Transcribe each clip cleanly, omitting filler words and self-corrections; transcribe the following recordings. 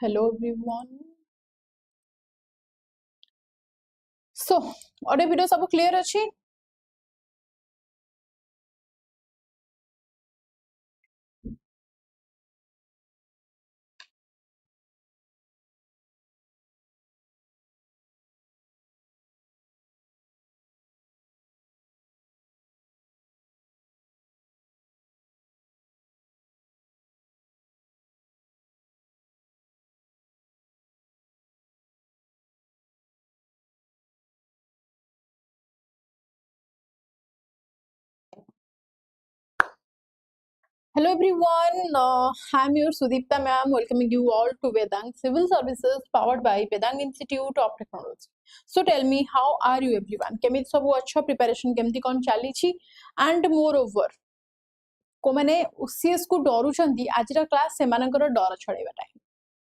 Hello everyone. So, audio video सब clear अच्छी? Hello everyone. I'm your Sudipta Ma'am. Welcoming you all to Vedang Civil Services powered by Vedang Institute of Technology. So tell me, how are you everyone? केमिति सब अच्छा preparation केमिति कौन चाली छी? And moreover, को मैंने OCS को डरू चंदी आज रा क्लास से मानकर डर छड़ेवा टाइम.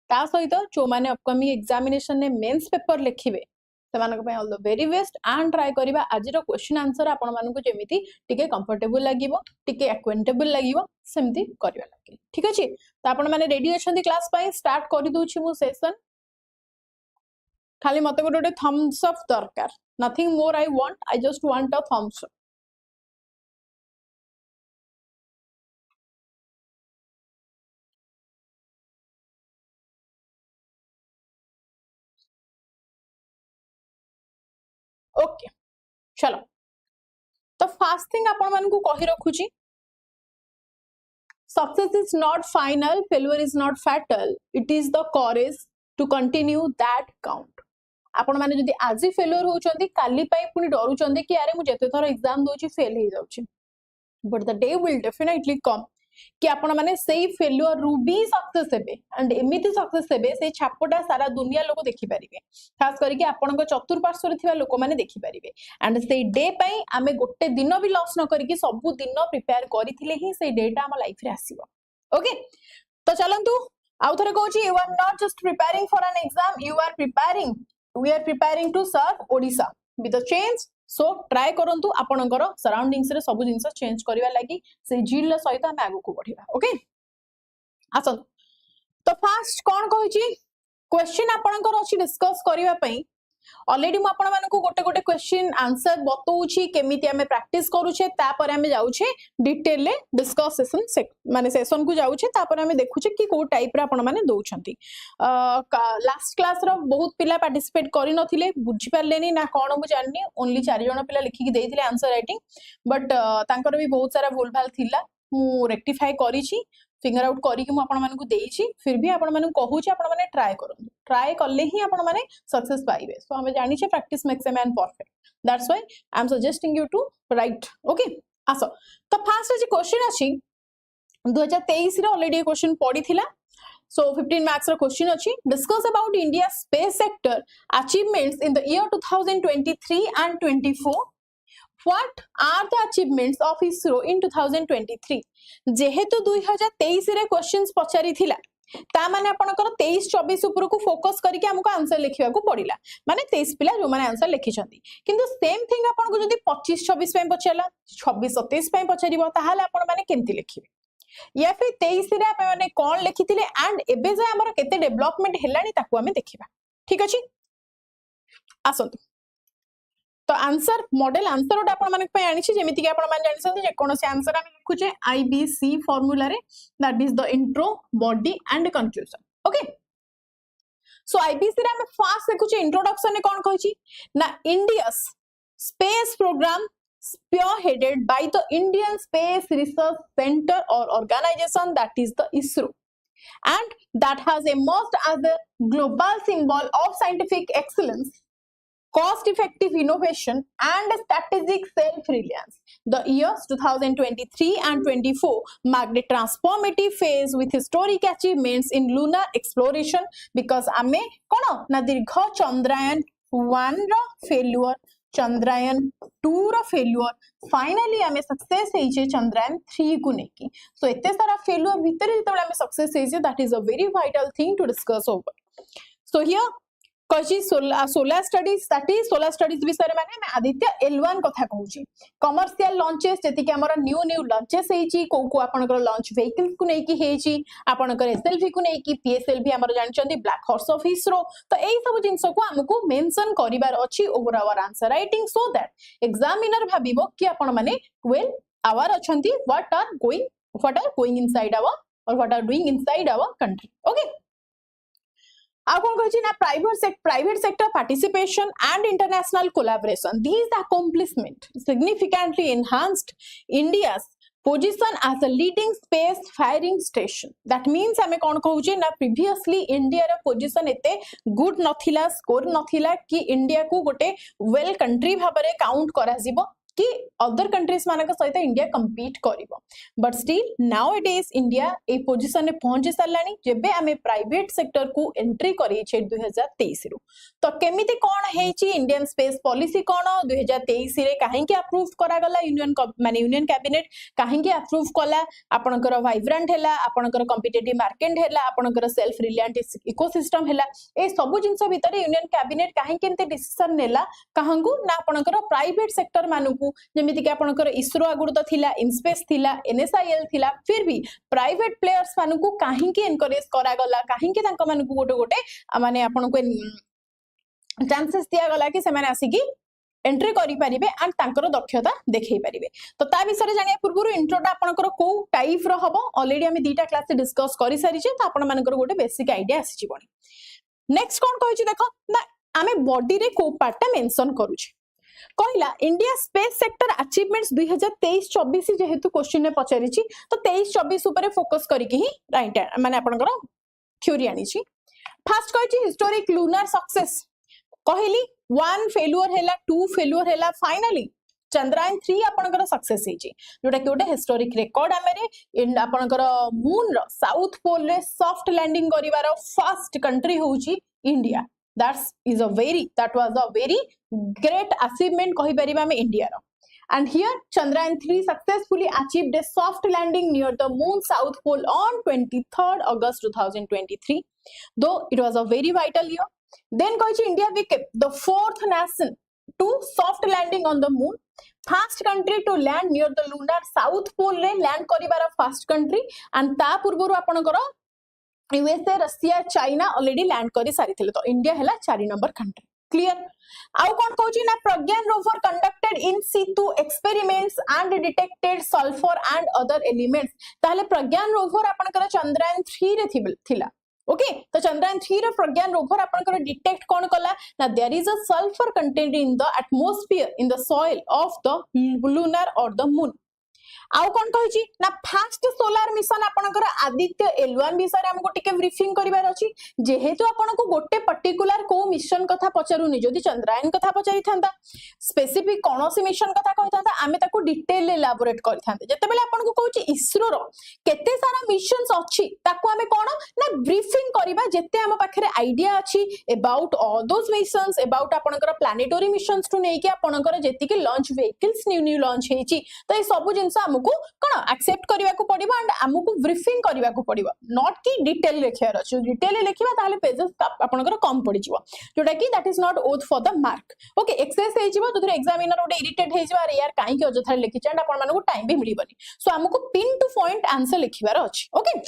ता सहित जो माने अपकमिंग एग्जामिनेशन ने मेंस पेपर लिखिबे all the very best and try करिबा आज रो क्वेश्चन आंसर आपण मानन को जेमिति टिके कंफर्टेबल लागिवो टिके एक्वेंटेबल लागिवो सेमति करिवा लागि ठीक अछि त आपण माने रेडी अछंती क्लास पई स्टार्ट करि दोछि मु सेशन खाली मते गोटे थम्स अप दरकार nothing more I just want a thumbs up okay चलो तो फर्स्ट थिंग आपण मान को कहि रखुची success is not final, failure is not fatal, it is the courage to continue that count. आपण माने जदि आज फेलियर होचंती काली पाई पुनी डरुचंती कि अरे मु जते थोर एग्जाम दोची फेल हे जाउची but the day will definitely come कि आपण माने सेही फेलियर रु भी सक्सेस हेबे एंड एमिति सक्सेस हेबे से छापटा सारा दुनिया लोक देखि परिबे खास करी कि आपण को चतुर्पार्श्व रे थिबा लोक माने देखि परिबे एंड से डे पई आमे गोटे दिन भी लॉस न करी कि सब दिन प्रिपेयर करिथिले ही से डेटा हम लाइफ रे आसीबो ओके तो चलंतु आउ थरे कहूची you are not just preparing for an exam you are preparing we are preparing to serve Odisha with the change so try करंतु आपणकर सराउंडिंग्स रे सब जिंस चेंज करबा लागि से जिल सहित हम आगु को बढ़िबा ओके आसन तो फर्स्ट कोन कहिची क्वेश्चन आपणकर अछि डिस्कस करबा पई ऑलरेडी मु आपण मानको गोटे गोटे क्वेश्चन आंसर बतौछि केमिति हमें प्रैक्टिस करूछे तापर हमें जाउछे डिटेल ले डिस्कस सेशन माने सेशन को जाउछे तापर हमें देखुछे कि को टाइप रे आपण माने दउछंती लास्ट क्लास रो बहुत पिला पार्टिसिपेट करि नथिले बुझि पारलेनी ना कोन मु जाननी ओनली 4 जण पिला लिखि कि देइथिले आंसर राइटिंग बट तांकर भी बहुत सारा भूल भाल थिला मु रेक्टिफाई करिछि फिगर आउट करी कि मु आपण मानको देइछि फिर भी आपण मानको कहूछि आपण माने ट्राई करले ही आपण माने सक्सेस पाइबे सो हमें जानि छे practice makes a man perfect that's why I am suggesting you to write okay आसो तो फर्स्ट जे क्वेश्चन अछि 2023 रे ऑलरेडी क्वेश्चन पड़ी थिला सो 15 मार्क्स रो क्वेश्चन अछि discuss about India space sector achievements in the year 2023 and 24 What are the achievements of ISRO in 2023? जेहेतु 2023 रे questions पचारि थिला ता माने आपनकर 23 24 ऊपर को फोकस करके हमको आंसर लिखिबा को पड़िला माने 23 पिला जो माने आंसर लिखि छथि किंतु सेम थिंग आपन को जदी 25 26 पे पचारला 26 27 पे पचारिबो ताहाले आपन माने केमति लिखिबे या फिर 23 रे आपन माने कोन लिखिथिले एंड एबे जे हमर केते डेवलपमेंट हेलानी ताकू हमें देखिबा ठीक अछि आसंतु तो आंसर मॉडल आंसर ओटा आपण माने पे आनी छी जेमिति कि आपण मान जानि सथि जे कोनो से आंसर हम लिखुचे IBC फार्मूला रे that is the intro body and conclusion okay so IBC रे हम फास्ट लिखुचे इंट्रोडक्शन ने कोन कहै छी ना India's space program spearheaded by the Indian Space Research Center or organization that is the ISRO and that has emerged as a global symbol of scientific excellence cost-effective innovation and strategic self-reliance. The years 2023 and 24 marked a transformative phase with historic achievements in lunar exploration because ame kono na dirgha Chandrayaan 1 ro failure Chandrayaan 2 ro failure finally ame success heiche Chandrayaan 3 ku neki so ete sara failure bhitere jetable ame success heiche that is a very vital thing to discuss over so here कही solar studies that is solar studies विषय माने मैं Aditya L1 कथा कहूची commercial launches जति कि हमर new launches हेची को आपनकर लॉन्च व्हीकल्स को नै कि हेची आपनकर एसएलवी को नै कि पीएसएलवी हमर जानचंदी ब्लैक हॉर्स ऑफ इसरो तो एई सब जिंस को हमको मेंशन करिवार अछि over our answer writing so that examiner भाबिबो कि आपण माने वेल आवर अछंती what are going inside our और what are doing inside our country okay Now, private sector participation and international collaboration. These accomplishments significantly enhanced India's position as a leading space firing station. That means हमें कौन कहूचे ना previously India रा position एते good नथिला score नथिला कि India को गोटे well country भाबरे count करा जिवो कि अदर कंट्रीज मानक सहित इंडिया कंपीट करिवो but still now it is India a position में पहुंची सारलानी जेबे आमे प्राइवेट सेक्टर को एंट्री करी छे 2023 रु तो केमिति कोन हेची इंडियन स्पेस पॉलिसी कोन 2023 रे काहे कि अप्रूव करा गला यूनियन कैबिनेट काहे कि अप्रूव कला आपनकर वाइब्रेंट हैला आपनकर कॉम्पिटिटिव मार्केट हैला आपनकर सेल्फ रिलायंट इकोसिस्टम हैला ए सब जिंस भीतर यूनियन कैबिनेट काहे केनते डिसीजन नेला काहंगु ना आपनकर प्राइवेट सेक्टर मानु जेमिति कि आपनकर इसरो आगुर तो थिला इनस्पेस थिला एनएसआईएल थिला फिर भी प्राइवेट प्लेयर्स मानु को काहे कि एनकरेज करा गला काहे कि तांका मानु को गोटे माने आपन को चांसेस दिया गला कि से माने आसी कि एंट्री करि परिबे एंड तांकर दक्षता देखै परिबे तो ता विषय जानिया पूर्व इंट्रोटा आपनकर को टाइप रो हबो ऑलरेडी हम दीटा क्लास से डिस्कस करि सारि छै तो आपन मानकर गोटे बेसिक आईडिया आसी छिबनी नेक्स्ट कोन कहै छी देखो ना आमे बॉडी रे को पार्टटा मेंशन करू छी कहला इंडिया स्पेस सेक्टर अचीवमेंट्स 2023-24 जेहेतु क्वेश्चन ने पचारि छी तो 23-24 ऊपर फोकस करिकि ही राइट माने आपनकर थ्योरी आनी छी फर्स्ट कहै छी हिस्टोरिक लूनर सक्सेस कहली 1 फेल्युअर हैला 2 फेल्युअर हैला फाइनली चंद्रयान 3 आपनकर सक्सेस हेची जोटा कि ओटे हिस्टोरिक रिकॉर्ड आमेरे आपनकर मून रो साउथ पोल रे सॉफ्ट लैंडिंग करिवार फर्स्ट कंट्री होची India that was a very great achievement कहि परिबा में इंडिया रो and here Chandrayaan 3 successfully achieved a soft landing near the moon south pole on 23rd August 2023 though it was a very vital year then कहि India became the fourth nation to soft landing on the moon first country to land near the lunar south pole रे land करिबार first country and ता पूर्वरु आपनकर USA Russia China already land करी सारी थिले तो India हैला 4 number country clear आउ कोन कहूची ना Pragyan rover conducted in situ experiments and detected sulphur and other elements ताले प्रज्ञान रोवर आपनकर चंद्रयान 3 रे थिला ओके तो चंद्रयान 3 रे प्रज्ञान रोवर आपनकर डिटेक्ट कोन कला ना there is a sulphur content in the atmosphere in the soil of the lunar or the moon आउ कोन कहै ना फास्ट सोलार मिशन आपनकर आदित्य L1 विषय हमको टिके ब्रीफिंग करिवार अछि जेहेतु आपनको गोटे पर्टिकुलर को मिशन कथा पचारुनी जदि चंद्रयान कथा पचारि थांदा स्पेसिफिक कोनोसी मिशन कथा कहि थांदा आमे ताको डिटेल एलाबोरेट करि थांदे जते बेले आपनको कहूची इसरो रो केते सारा मिशंस अछि ताको आमे कोन ना ब्रीफिंग करिबा जते हम पाखरे आईडिया अछि about all those missions about आपनकर प्लानेटरी मिशंस टू नै कि आपनकर जेति कि लॉन्च व्हीकल्स न्यू लॉन्च हेची तो ए सब जिंस हमको कोन एक्सेप्ट करिवा को पड़िबो एंड हमको ब्रीफिंग करिवा को पड़िबो नॉट कि डिटेल लेखियार अछि डिटेल लेखिबा ताले पेजेस आपनकर कम पड़ी जिवो जोटा कि that is not worth for the mark okay excess हे जिवो तो एग्जामिनर ओडे इरिटेट हे जिवो अरे यार काहे कि अजथार लिखि चंड आपन मानको टाइम भी मिलिबनी सो हमको पिन टू पॉइंट आंसर लिखिबार अछि ओके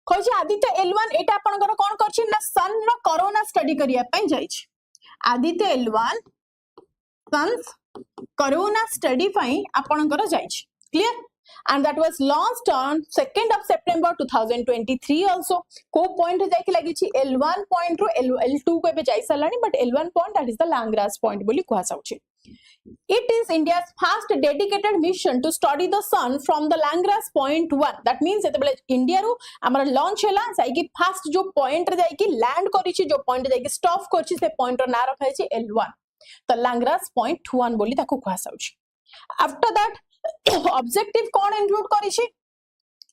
कहै आदित्य L1 एटा आपनकर कोन करछि ना सन रो कोरोना स्टडी करिया पई जाई छी आदित्य L1 सन कोरोना स्टडी पई आपनकर जाई छी clear and that was launched on 2nd of September 2023 also को पॉइंट जाई कि लागि छी L1 पॉइंट रो L2 को बे जाई सलानी but L1 point that is the Lagrange point बोली कहै साउची It is India's first dedicated mission to study the sun from the Lagrange point 1. That means एते बेले इंडिया रो हमर लॉन्च हैला जाई कि फर्स्ट जो पॉइंट रे जाई कि लैंड करि छी जो पॉइंट जाई कि स्टॉप कर छी से पॉइंट रो ना रखाई छी L1 तो लैंग्राज पॉइंट 1 बोली ताको कहै साउची आफ्टर दैट ऑब्जेक्टिव कोन इंक्लूड करि छी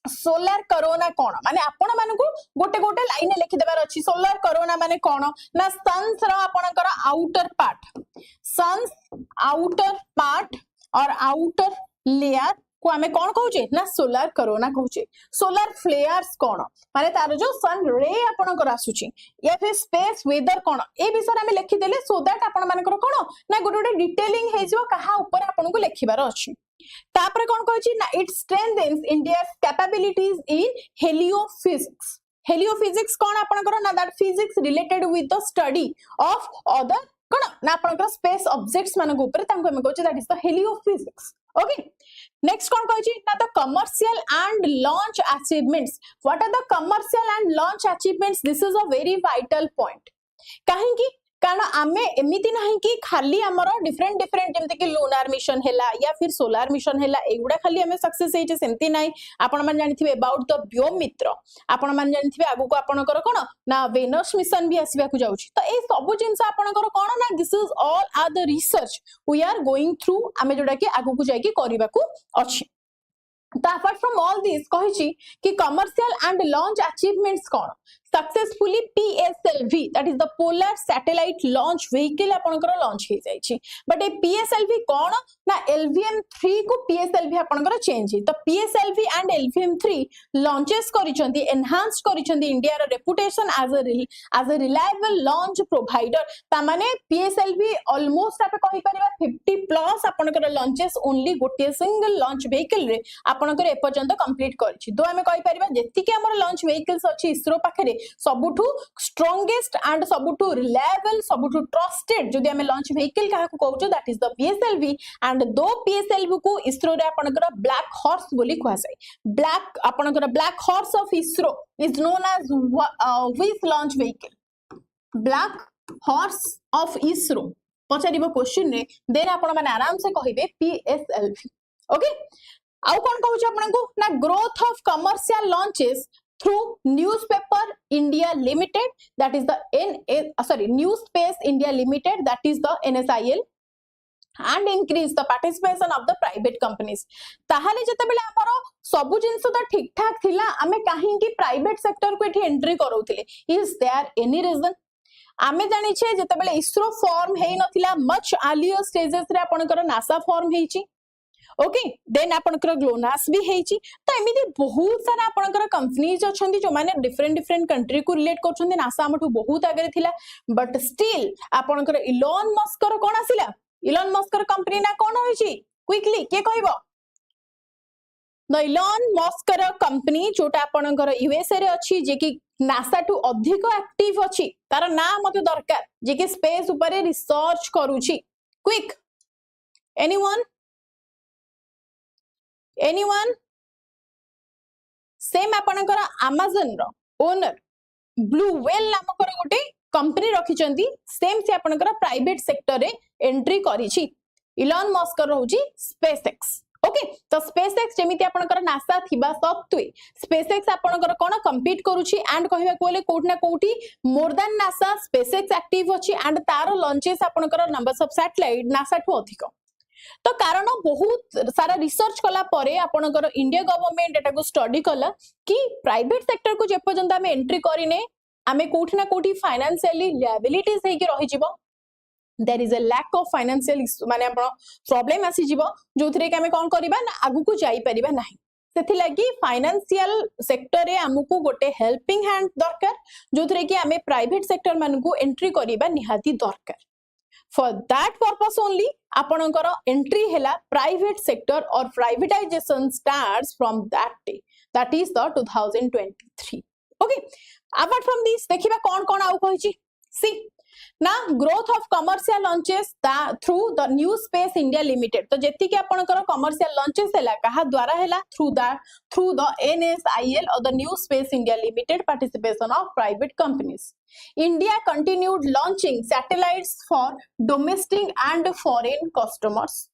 सोलार कोरोना कोन माने आपण मानकू गोटे गोटे लाइन लिखि देबार अछि सोलार कोरोना माने कोन ना सन्स रो आपणकर outer part sun's outer part or outer layer को आमे कौन कहूचे ना सोलार कोरोना कहूचे सोलार फ्लेयर्स कौन माने तार जो सन रे आपनकर आसुची या फिर स्पेस वेदर कौन ए विषय आमे लिखि देले सो दैट आपन मानकर कौन ना गोटे गोटे डिटेलिंग हे जो कहा ऊपर आपन को लिखिबार अछि तापर कौन कहूची ना it strengthens India's capabilities in heliophysics कौन आपनकर ना that physics related with the study of other कौन ना आपनकर स्पेस ऑब्जेक्ट्स मानक ऊपर तांको हम कहूचे that is the heliophysics okay next कौन कहूची ना the commercial and launch achievements what are the commercial and launch achievements this is a very vital point काहे की कारण आमे एमिति नहीं कि खाली हमर डिफरेंट डिफरेंट जेमते कि लूनार मिशन हैला या फिर सोलार मिशन हैला एगुडा खाली हमें सक्सेस हेचे सेमति नाही आपण मन जानिथिबे अबाउट द व्योम मित्र आपण मन जानिथिबे आगु को आपनकर कोन ना वेनस मिशन भी आसीबा को जाउची तो ए सब जिंस आपनकर कोन ना this is all are the research we are going through आमे जोडा कि आगु को जाई कि करबा को अछि तो apart from all this कहिची कि commercial and launch achievements कौन successfully PSLV that is the polar satellite launch vehicle आपनकर launch hey जाईची but A PSLV कौन ना LVM3 को PSLV आपनकर चेंज तो PSLV and LVM3 launches करिसंती enhanced करिसंती इंडिया रो reputation as a reliable launch provider ता माने PSLV almost आप कहि परिबा 50 plus आपनकर launches only गोटे single launch vehicle रे आपनकर ए पर्यंत कंप्लीट करछि तो हमें कहि परिबा जेति के हमर लॉन्च व्हीकल्स अछि इसरो पाखरे सबुठु स्ट्रांगेस्ट एंड सबुठु रिलायबल सबुठु ट्रस्टेड जदि हमें लॉन्च व्हीकल काहा को कहउछो that is the PSLV and दो PSLV को इसरो रे आपनकर ब्लैक हॉर्स बोली कहसाई ब्लैक आपनकर black horse of ISRO is known as which launch vehicle black horse of ISRO पछारिबो क्वेश्चन रे देन आपण माने आराम से कहिबे PSLV ओके आउ कौन कहूँ आपन को ना growth of commercial launches through newspaper India limited that is the new space India limited that is the NSIL and increase the participation of the private companies ताहाले जते बेले हमरो सब जिंस तो ठीक ठाक थिला आमे काहे कि प्राइवेट सेक्टर को एठी एंट्री करौथिले इज देयर एनी रीजन आमे जानि छे जते बेले इसरो फॉर्म हेई नथिला मच अर्लियर स्टेजेस रे आपनकर नासा फॉर्म हेइची ओके देन आपनकर ग्लोनास भी हेइची तो एमिति बहुत सारा आपनकर कंपनीज अछंती जो माने डिफरेंट डिफरेंट कंट्री को रिलेट करछंती नासा हमठु बहुत आगे थिला बट स्टिल आपनकर इलॉन मस्कर कोन आसिला इलॉन मस्कर कंपनी ना कोन होइची क्विकली के कहबो द इलॉन मस्कर कंपनी जोटा आपनकर यूएसए रे अछि जे कि नासा टू अधिक एक्टिव अछि तार ना मते दरकार जे कि स्पेस ऊपर रिसर्च करूची क्विक एनीवन सेम आपनकर Amazon रो ओनर ब्लू वेल नामकर गोटे कंपनी रखिचंती सेम से आपनकर प्राइवेट सेक्टर रे एंट्री करिछि इलॉन मस्क रहउची स्पेसएक्स ओके तो स्पेसएक्स जेमिति आपनकर नासा थिबा सत्वे स्पेसएक्स आपनकर कोन कंपीट करूछि एंड कहबा कोले कोट ना कोठी more than NASA SpaceX active अछि एंड तार लॉन्चेस आपनकर नंबर्स ऑफ सैटेलाइट नासा ठु अधिक तो कारण बहुत सारा रिसर्च कला परे आपनकर इंडिया गवर्नमेंट एटा को स्टडी कला कि प्राइवेट सेक्टर को जे पर्यंत हम एंट्री करिने आमे कोठी ना कोठी फाइनेंशियली लायबिलिटीज हे कि रहि जिवो there is a lack of financial माने आपण प्रॉब्लम आसी जिवो जोथरे कि आमे कोन करिबा ना आगु को जाई परिबा नाही सेथि लागि फाइनेंशियल सेक्टर रे हमकु गोटे हेल्पिंग हैंड दरकार जोथरे कि आमे प्राइवेट सेक्टर मानकु एंट्री करिबा निहाती दरकार for that purpose only आपनकर एंट्री हैला प्राइवेट सेक्टर और privatisation starts from that day that is the 2023 okay apart from this देखिबा कोन कोन आउ कहिची सी ना growth of commercial launches through the new space India limited तो जेति कि आपनकर कमर्शियल लॉन्चेस हैला कहा द्वारा हैला थ्रू द NSIL और the new space India limited participation of private companies India continued launching satellites for domestic and foreign customers.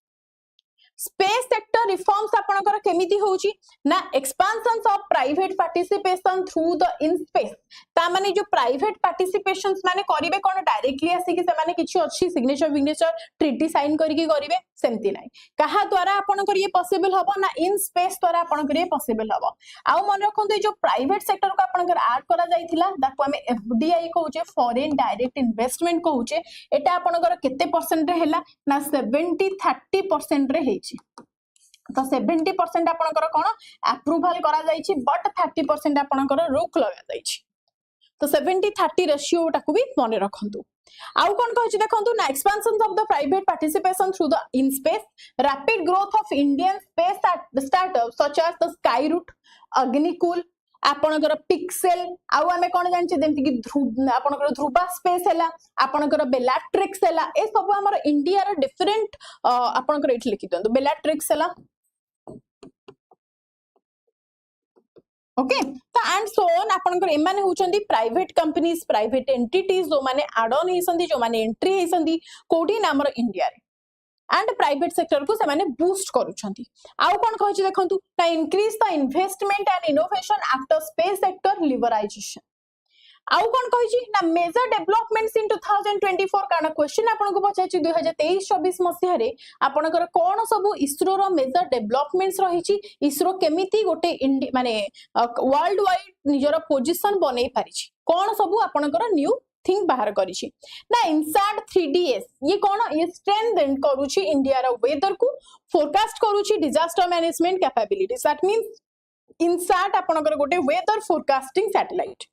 Space sector reforms आपनकर केमिति होउची ना expansions of private participation through the in space ता माने जो private participations माने करिवे कोन directly आसी कि से माने किछि अछि सिग्नेचर ट्रीटी साइन करि कि करिवे सेमति नाही कहा द्वारा आपनकर ये पॉसिबल हबो ना इन स्पेस द्वारा आपनकर ये पॉसिबल हबो आउ मन रखंतु जो प्राइवेट सेक्टर को आपनकर ऐड करा जाइथिला दाको हमें FDI कहउचे फॉरेन डायरेक्ट इन्वेस्टमेंट कहउचे एटा आपनकर केते परसेंट रे हैला ना 70-30% रे हेछि तो 70% आपणकर कोन अप्रूवल करा जायछि बट 30% आपणकर रोक लगा जायछि तो 70-30 रेशियो टाकू भी मन रखंतु आउ कोन कहछि देखंतु ना expansion of the private participation through the in space rapid growth of Indian space startup such as the Skyroot Agnikul आपणकर पिक्सेल आउ आमे कोन जानछि जेमति कि आपणकर ध्रुवा स्पेस हैला आपणकर बेलाट्रिक्स हैला ए सब हमर इंडिया रो डिफरेंट आपणकर एठी लिखि दंतु बेलाट्रिक्स हैला ओके तो एंड सो ऑन आपनकर एमाने होचंदी प्राइवेट कंपनीज प्राइवेट एंटिटीज जो माने एड ऑन हेसंदी जो माने एंट्री हेसंदी कोडी नामर इंडिया रे एंड प्राइवेट सेक्टर को से माने बूस्ट करूछंती आउ कोन कहछि देखंतु ना increase the investment and innovation after space sector liberalisation आउ कोन कहछि ना मेजर डेवलपमेंट्स इन 2024 काना क्वेश्चन आपन को पछाछि 2023-24 मसिया रे आपनकर कोन सब इसरो रो मेजर डेवलपमेंट्स रहिछि इसरो केमिति गोटे माने वर्ल्ड वाइड निजर पोजीशन बनै पारिछि कोन सब आपनकर न्यू थिंग बाहर करिछि ना इनसैट 3DS ये कोन ये स्ट्रेंथन करूछि इंडिया रो वेदर को फोरकास्ट करूछि disaster management capabilities that means INSAT आपनकर गोटे वेदर फोरकास्टिंग सैटेलाइट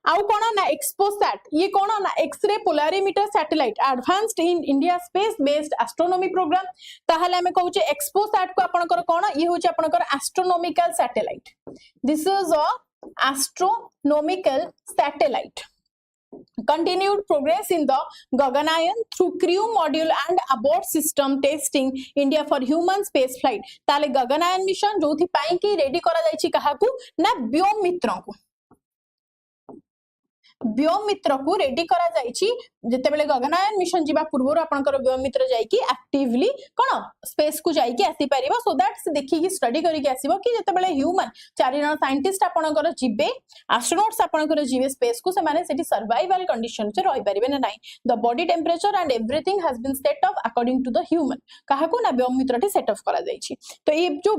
आउ कोन ना एक्सपोसैट ये कोन ना X-ray polarimeter satellite advanced in India space based astronomy program ताहले हमें कहूचे एक्सपोसैट को आपनकर कोन ये होचे आपनकर astronomical satellite this is a astronomical satellite continued progress in the Gaganayan through crew module and abort system testing India for human space flight ताले Gaganayan mission जोथि पाई कि ready करा जायछि काहाकू ना व्योम मित्रों को व्योम मित्र को रेडी करा जायछि जते बेले गगनयान मिशन जिबा पूर्व आपनकर व्योम मित्र जाई कि एक्टिवली कोन स्पेस को जाई कि आसी परिबा सो दैट से देखि कि स्टडी करी कि आसीबो कि जते बेले ह्यूमन चारि जन साइंटिस्ट आपनकर जिबे एस्ट्रोनॉट्स आपनकर जिबे स्पेस को से माने सेठी सर्वाइवल कंडीशन से रहि परिबे ना नाही the body temperature and everything has been set up according to the human काहाकू ना व्योम मित्रटी सेट अप करा जायछि तो ये जो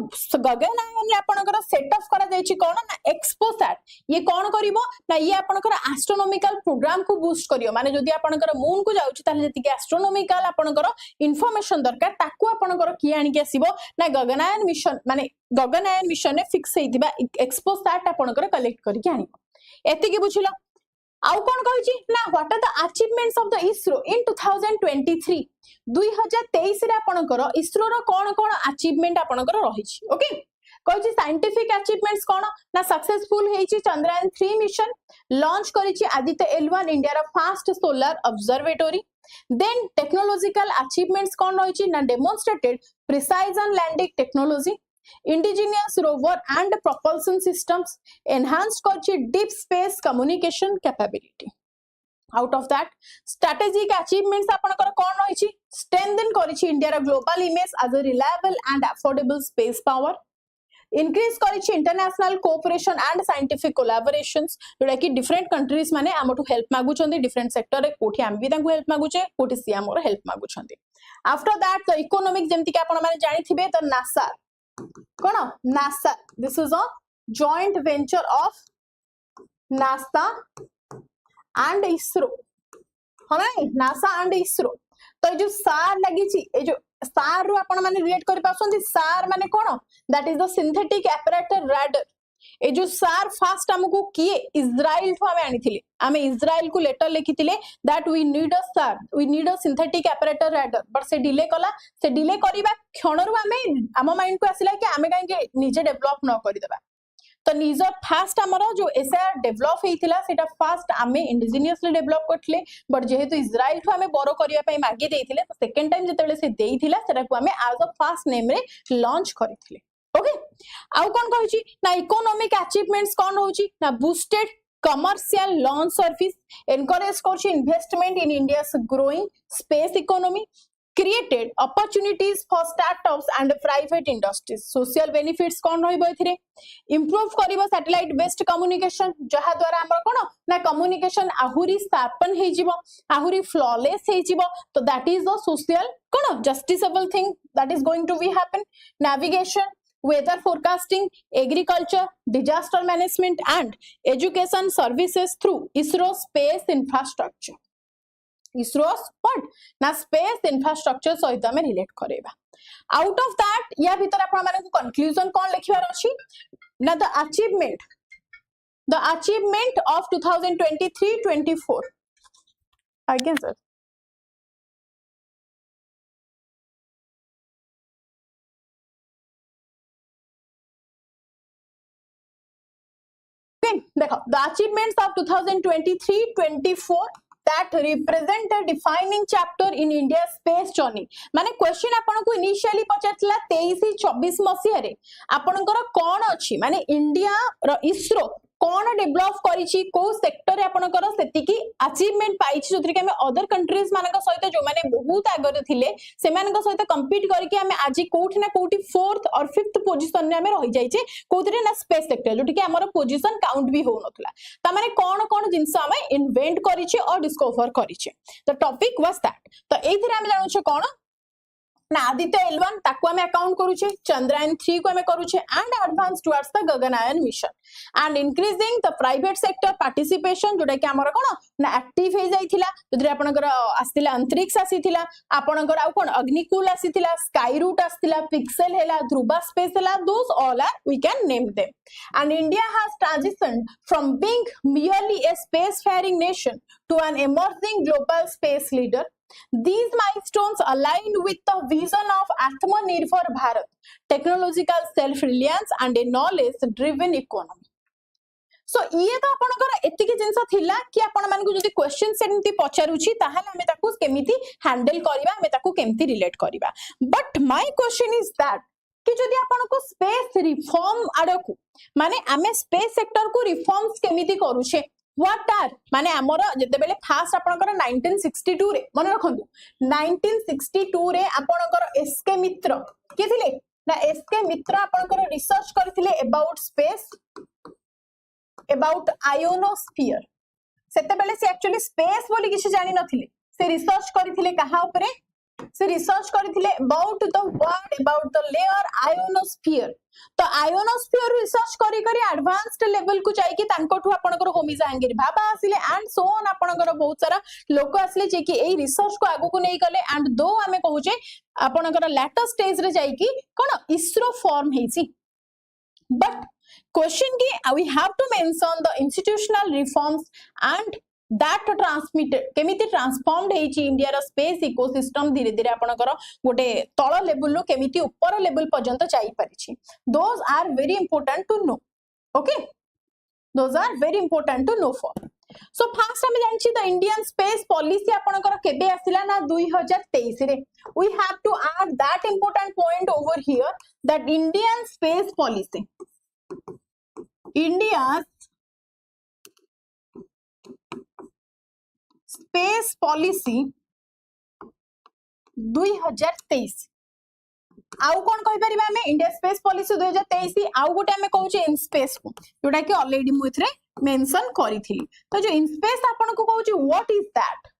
गगनयान रे आपनकर सेट अप करा जायछि कोन ना एक्सपोसैट ये कोन करिवो ना ये आपनकर एस्ट्रोनॉमिकल प्रोग्राम को बूस्ट करियो माने जदि आपनकर मून को जाउछि ताले जति के एस्ट्रोनॉमिकल आपनकर इंफॉर्मेशन दरकार ताकू आपनकर की आनि के आसीबो ना गगनयान मिशन माने गगनयान मिशन ने फिक्स हेतिबा एक्सपोसैट आपनकर कलेक्ट करि के आनिबो एति के बुझिलो आउ कोन कहछि ना what are the achievements of the ISRO in 2023 2023 रे आपनकर इसरो रो कोन कोन अचीवमेंट आपनकर रहिछि ओके कहछि साइंटिफिक अचीवमेंट्स कोन ना सक्सेसफुल हेछि चंद्रयान 3 मिशन लॉन्च करिछि आदित्य L1 इंडिया रा first solar observatory then technological achievements कोन रहिछि ना demonstrated precision landing technology indigenous rover and propulsion systems enhanced करछि deep space communication capability out of that strategic achievements आपनकर कोन रहिछि strengthen करिछि इंडिया रा global image as a reliable and affordable space power increase करिछि international cooperation and scientific collaborations जोडा कि different countries माने हमटु हेल्प मागु छथि डिफरेंट सेक्टर रे कोठी हम भी तांको हेल्प मागु छे कोठी सी हमर हेल्प मागु छथि आफ्टर दैट द इकोनॉमिक जेमति कि आपण माने जानि थिबे त NASA cone NASA this is a joint venture of NASA and ISRO हना नासा एंड इसरो तो जो सार लागि छि ए जो सार रो आपण माने रिलेट करि पासोंती सार माने कोन that is the synthetic apparatus radar ए जो सार फास्ट हमको किए इजराइल ठो हमें आनिथिले हमें इजराइल को लेटर लिखिथिले that we need a SAR we need a synthetic apparatus radar but से डिले कला से डिले करिबा क्षणरु हमें हम माइंड को आसिला कि हमें काहे के निजे डेवलप न करि देबा तो निजर फास्ट हमरो जो एसआर डेवलप हेतिला सेटा फास्ट आमे इंडिजिनियसली डेवलप करथले बट जेहेतु इजराइल ठो हमें बरो करिया पई मागे देथिले तो सेकंड टाइम जतेले से देथिला सेटा को हमें एज अ फास्ट नेम रे लॉन्च करिथिले ओके आउ कोन कहछि ना इकोनॉमिक अचीवमेंट्स कोन होछि ना boosted commercial launch service encourage करछि investment in India's growing space economy created opportunities for startups and private industries social benefits कोन रहइबो एथिरे improve करिवो सैटेलाइट बेस्ड कम्युनिकेशन जहा द्वारा हमर कोन ना कम्युनिकेशन आहुरी शार्पन हे जिवो आहुरी फ्लॉलेस हे जिवो तो दैट इज द सोशल कोन justiciable thing that is going to be happen navigation weather forecasting agriculture disaster management and education services through ISRO space infrastructure ISRO's what ना space infrastructure सहित हमें relate करेगा. Out of that या भीतर आपण माने को conclusion कौन लिखिबार अछि ना the achievement of 2023-24. Again sir. Okay, देखो the achievements of 2023-24 that represent a defining chapter in India's space journey. माने क्वेश्चन आपन को इनिशियली पचातला 23-24 मसिया रे आपनकर कोन अछि माने इंडिया रो इसरो कोन डेवलप करिछि को सेक्टर रे आपनकर सेतिकी अचीवमेंट पाइछि जोथि के हम अदर कंट्रीज मानक सहित जो माने बहुत आगरे थिले से मानक सहित कंपीट करके हम आज कोठी ना कोठी 4th और 5th पोजीशन रे हम रहि जाइछे कोथि ना स्पेस सेक्टर जोथि के हमर पोजीशन काउंट भी हो नथला त माने कोन जिंस हम इन्वेंट करिछि और डिस्कवर करिछि द टॉपिक वाज दैट तो एथिरे हम जानु छ कोन ना आदित्य L1 ताकू हमें अकाउंट करूछे चंद्रयान 3 को हमें करूछे and advance towards the Gaganyaan mission and increasing the private sector participation जोटा कि हमर कोन ना एक्टिव हे जाइथिला जदि आपनकर आस्तिला अंतरिक्ष आसीथिला आपनकर आ कोन अग्निकुल आसीथिला स्काई रूट आसीथिला पिक्सेल हेला ध्रुवा स्पेस हेला those all are we can name them and India has transitioned from being merely a space faring nation to an emerging global space leader. These milestones align with the vision of Atmanirbhar Bharat, technological self-reliance and a knowledge-driven economy. So, ये तो आपनकर एतिकी जिंस थिला कि आपण मानकु जदि question सेमती पचारुछि ताहाले हमें ताकू केमिति हैंडल करिबा हमें ताकू केमिति रिलेट करिबा but my question is that कि जदि आपनको स्पेस रिफॉर्म आडकू माने आमे स्पेस सेक्टर को रिफॉर्म्स केमिति करूछे व्हाट आर माने हमर जते बेले फास्ट आपनकर 1962 रे मन रखंतु 1962 रे आपनकर एसके मित्र के थिले ना एसके मित्र आपनकर रिसर्च करथिले अबाउट स्पेस अबाउट आयोनोस्फियर सेते बेले से एक्चुअली स्पेस बोली किछ जानि नथिले से रिसर्च करथिले कहा ऊपरे से रिसर्च करथिले about the word about the layer ionosphere तो आयोनोस्फियर रिसर्च करी करी एडवांस्ड लेवल को जाई कि तांकोठु आपनकर होमी जांगिर भाबा आसिले एंड सो ऑन आपनकर बहुत सारा लोक आसिले जे कि एई रिसर्च को आगु को नै गले एंड दो हमें कहूचे आपनकर लेटर स्टेज रे जाई कि कोन इसरो फॉर्म हेछि बट क्वेश्चन की we have to mention the institutional reforms and that transmitted केमिति ट्रांसफॉर्मड हेछि इंडिया रो स्पेस इकोसिस्टम धीरे धीरे आपनकर गोटे तळ लेवल लो केमिति ऊपर लेवल पर्यंत जाई परिछि those are very important to know okay those are very important to know for so first हम जानछि द इंडियन स्पेस पॉलिसी आपनकर केबे आसिला ना 2023 रे we have to add that important point over here that Indian space policy India's space policy 2023 आउ कोन कहि परिबा हमें इंडिया स्पेस पॉलिसी 2023 आउ गोटे हमें कहूचे इन स्पेस को जोटा कि ऑलरेडी मु इथरे मेंशन करिथिली तो जो इन स्पेस आपन को कहूचे व्हाट इज दैट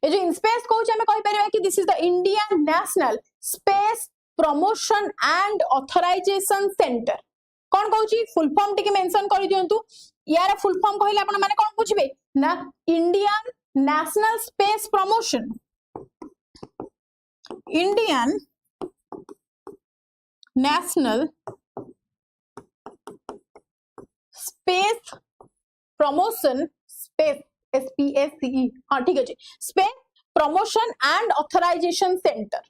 ए जो इन स्पेस कहूचे हमें कहि परिबा कि this is the Indian national space promotion and authorisation centre कौन कहूची फुल फॉर्म टिके मेंशन कर दियंतु यार फुल फॉर्म कहले आपण माने कोन बुझबे ना Indian national space promotion Indian national space promotion space SPACE हां ठीक है space promotion and authorisation centre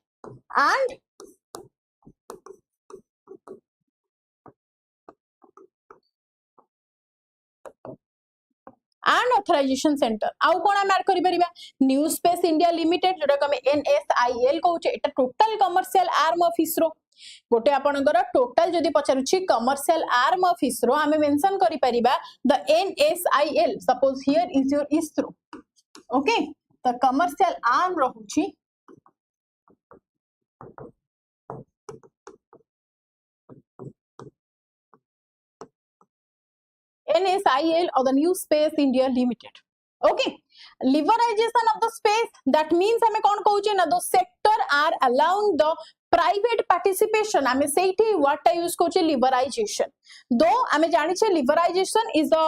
and authorisation centre आउ कोन हम ऐड करि परिबा न्यू स्पेस इंडिया लिमिटेड जोटा हम NSIL कहूचे एटा total commercial arm of ISRO गोटे आपनकर टोटल जदी पचारुछि कमर्शियल आर्म ऑफ इसरो हमें मेंशन करि परिबा the NSIL suppose here is your ISRO okay the commercial arm रहुछि NSIL or the New Space India Limited. Okay, liberalization of the space that means हमें कौन कहूचे ना the sector are allowing the private participation हमें सेठी what I use कहूचे liberalization. Though हमें जानी छे liberalization is the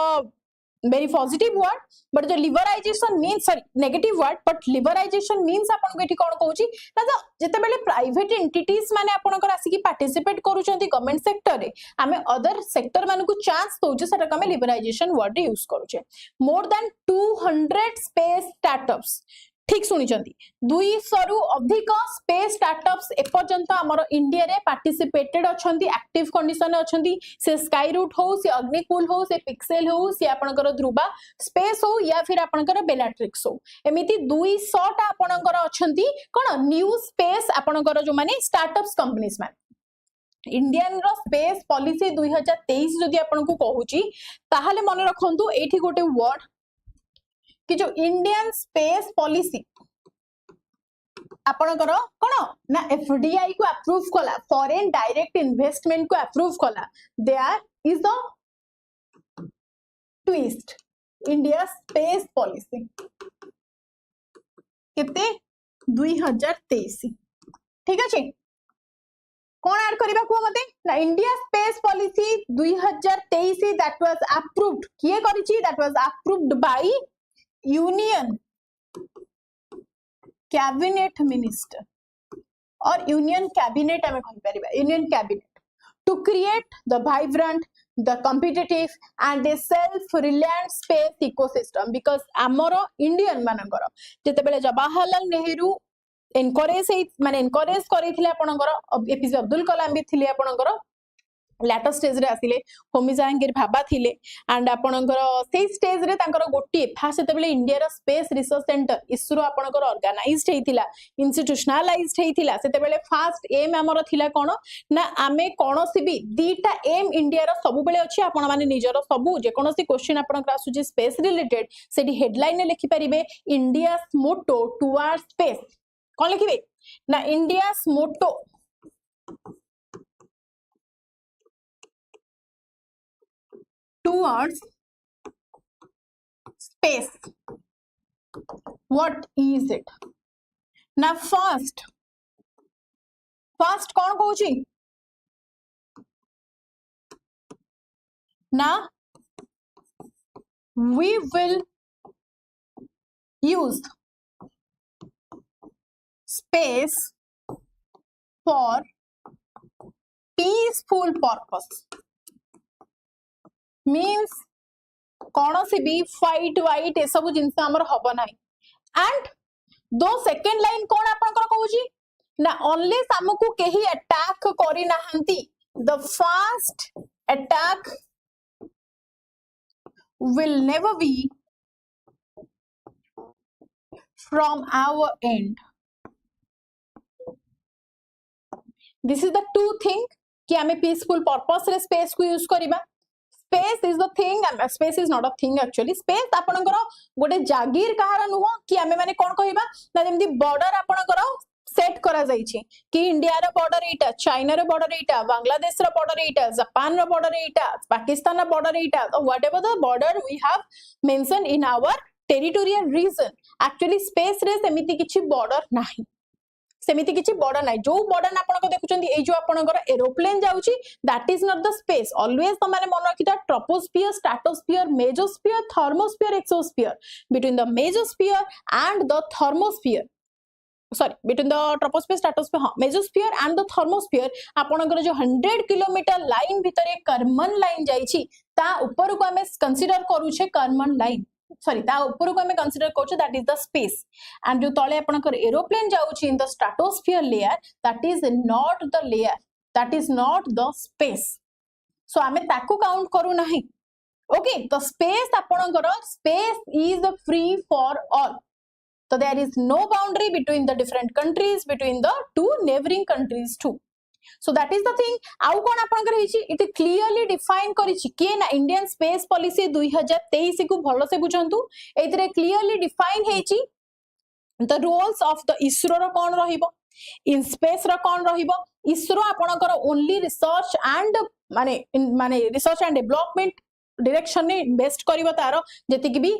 very positive word, but the liberalization means, sorry, negative word, but liberalization means आपन को एठी कोन कहूची ना तो जते बेले प्राइवेट एंटिटीज माने आपन को आसी की पार्टिसिपेट करूचंती गवर्नमेंट सेक्टर रे हमें अदर सेक्टर मान को चांस दोजे सेटा को हमें लिबराइजेशन वर्ड यूज करूचे मोर देन 200 स्पेस स्टार्टअप्स ठीक सुनी 200 रु अधिक स्पेस स्टार्टअप्स एपर्यंत आमर इंडिया रे पार्टिसिपेटेड अछंती एक्टिव कंडीशन अछंती से स्काई रूट हो से अग्निकुल हो से पिक्सेल हो से आपनकर ध्रुवा स्पेस हो या फिर आपनकर बेलाट्रिक्स हो एमिति 200 टा आपनकर अछंती कोन न्यू स्पेस आपनकर जो माने स्टार्टअप्स कंपनीज माने इंडियन रो स्पेस पॉलिसी 2023 जदि आपन को कहूची ताहाले मन रखंतु एठी गोटे वर्ड कि जो इंडियन स्पेस पॉलिसी आपनकर कोन ना एफडीआई को अप्रूव कला फॉरेन डायरेक्ट इन्वेस्टमेंट को अप्रूव कला there is the twist India space policy कितने 2023 ठीक अछि कौन ऐड करिबा को मते ना India space policy 2023 that was approved किए करिछि that was approved by union cabinet minister और यूनियन कैबिनेट हमें कहि परिबा union cabinet to create the vibrant the competitive and the self reliant space ecosystem because amoro indian mananकर जते बेले Jawaharlal Nehru encourage माने encourage करिथिले आपनकर एपीजे अब्दुल कलाम भी थिले आपनकर लेटर स्टेज रे आसिले होमी जहांगीर भाबा थिले एंड आपनकर सेही स्टेज रे तांकर गोटी फास्ट जते बेले इंडिया रो स्पेस रिसर्च सेंटर इसरो आपनकर ऑर्गेनाइज्ड हेतिला इंस्टीट्यूशनलाइज्ड हेतिला सेते बेले फास्ट एम हमर थिला कोन ना आमे कोनोसी भी दीटा एम इंडिया रो सब बेले अछि आपन माने निजरो सब जे कोनोसी क्वेश्चन आपनकर आसुची स्पेस रिलेटेड सेडी हेडलाइन ने लिखि परिबे इंडियास मोटो टुवर्ड्स स्पेस कोन लिखिबे ना India's motto towards space. What is it? Now first कौन कहूची now we will use space for peaceful purpose. Means कौन सी भी फाइट वाइट ए सब जिनस हमर हबो नाही एंड दो सेकंड लाइन कौन आपन को कहूची ना ओनली हमकु केही अटैक करी नाहंती the first attack will never be from our end. This is the two thing कि हमें peaceful purpose रे space को यूज करिबा space is the thing space is not a thing actually space आपनकर गोटे जागीर कहार नुह कि हमें माने कोन कहिबा ना जेमति बॉर्डर आपनकर सेट करा जाईछि कि India row border Etah China row border Etah Bangladesh row border Etah Japan row border Etah Pakistan row border Etah so whatever the border we have mentioned in our territorial region actually space रे सेमिति किछि border नाही सेमिति किछि border नाही जो border आपण को देखुचंदी ए जो आपनकर एरोप्लेन जाउची that is not the space always त माने मन रखिता troposphere stratosphere mesosphere thermosphere exosphere between the mesosphere and the thermosphere sorry between the troposphere stratosphere हां मेसोस्फियर एंड द थर्मोस्फियर आपनकर जो 100 किलोमीटर लाइन भितरे कर्मन लाइन जाईची ता ऊपर को हमें कंसीडर करूछे कर्मन लाइन सॉरी ता ऊपर को हमें कंसीडर करछे that is the space and जो तळे आपनकर एरोप्लेन जाउची in the stratosphere layer that is not the layer that is not the space so हमें ताकू काउंट करू नाही ओके तो स्पेस आपनकर space is free for all so there is no boundary between the different countries between the two neighboring countries too so that is the thing आउ कोन आपन कर हिची इट क्लियरली डिफाइन करिछि के ना इंडियन स्पेस पॉलिसी 2023 को भलो से बुझंतु एतरे क्लियरली डिफाइन हेछि the roles of the ISRO रो कोन रहिबो इन स्पेस रो कोन रहिबो इसरो आपन कर ओनली रिसर्च एंड माने रिसर्च एंड डेवलपमेंट डायरेक्शन ने इन्वेस्ट करिवो तार जति भी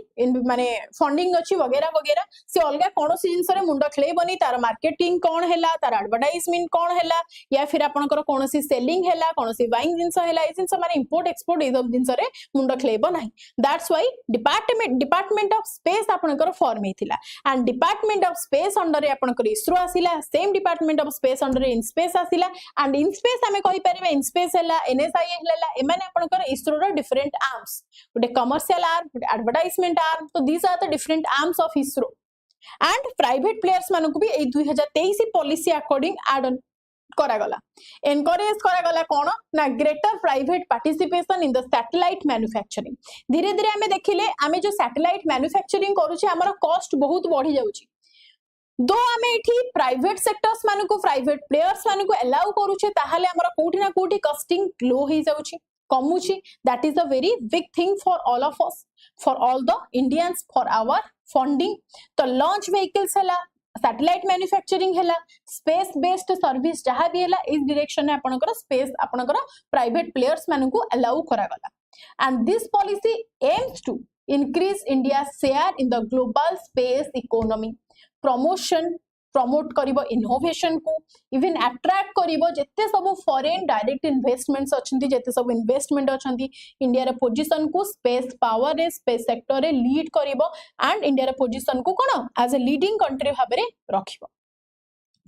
माने फंडिंग अछि वगैरह वगैरह से अलगा कोनोसी जिंस रे मुंड खेलेबनी तार मार्केटिंग कोन हैला तार एडवर्टाइजमेंट कोन हैला या फिर आपनकर कोनोसी सेलिंग हैला कोनोसी बाइंग जिंस हैला ए जिंस माने इंपोर्ट एक्सपोर्ट ए सब जिंस रे मुंड खेलेबो नाही that's why department of space आपनकर फॉर्म हेतिला and department of space under रे आपनकर इसरो आसिला same department of space under रे इनस्पेस आसिला एंड इनस्पेस हमें कहि परिबे इनस्पेस हैला एनएसआई हैला एमाने आपनकर इसरो रो डिफरेंट आर्म्स गोटे कमर्शियल आर्म गोटे एडवर्टाइजमेंट आर्म तो these are the different arms of ISRO and private players मानकु भी ए 2023 पॉलिसी अकॉर्डिंग एड ऑन करा गला एनकरेज करा गला कोन ना greater private participation in the satellite manufacturing धीरे धीरे हमें देखिले हमें जो सैटेलाइट मैन्युफैक्चरिंग करूचे हमर कॉस्ट बहुत बढ़ी जाउची दो हमें एठी प्राइवेट सेक्टर्स मानकु प्राइवेट प्लेयर्स मानकु अलाउ करूचे ताहाले हमर कोठी ना कोठी कॉस्टिंग लो ही जाउची कमुची that is a very big thing for all of us for all the Indians for our funding to launch vehicles हैला सैटेलाइट मैन्युफैक्चरिंग हैला स्पेस बेस्ड सर्विस जहां भी हैला इस डायरेक्शन में आपनकर स्पेस आपनकर प्राइवेट प्लेयर्स मानकु अलाउ करा गला and this policy aims to increase India's share in the global space economy promote करिबो इनोवेशन को इवन अट्रैक्ट करिबो जत्ते सब फॉरेन डायरेक्ट इन्वेस्टमेंट्स अछंती जत्ते सब इन्वेस्टमेंट अछंती इंडिया रे पोजीशन को स्पेस पावर रे स्पेस सेक्टर रे लीड करिबो एंड इंडिया रे पोजीशन को कोन एज ए लीडिंग कंट्री भाबरे रखिबो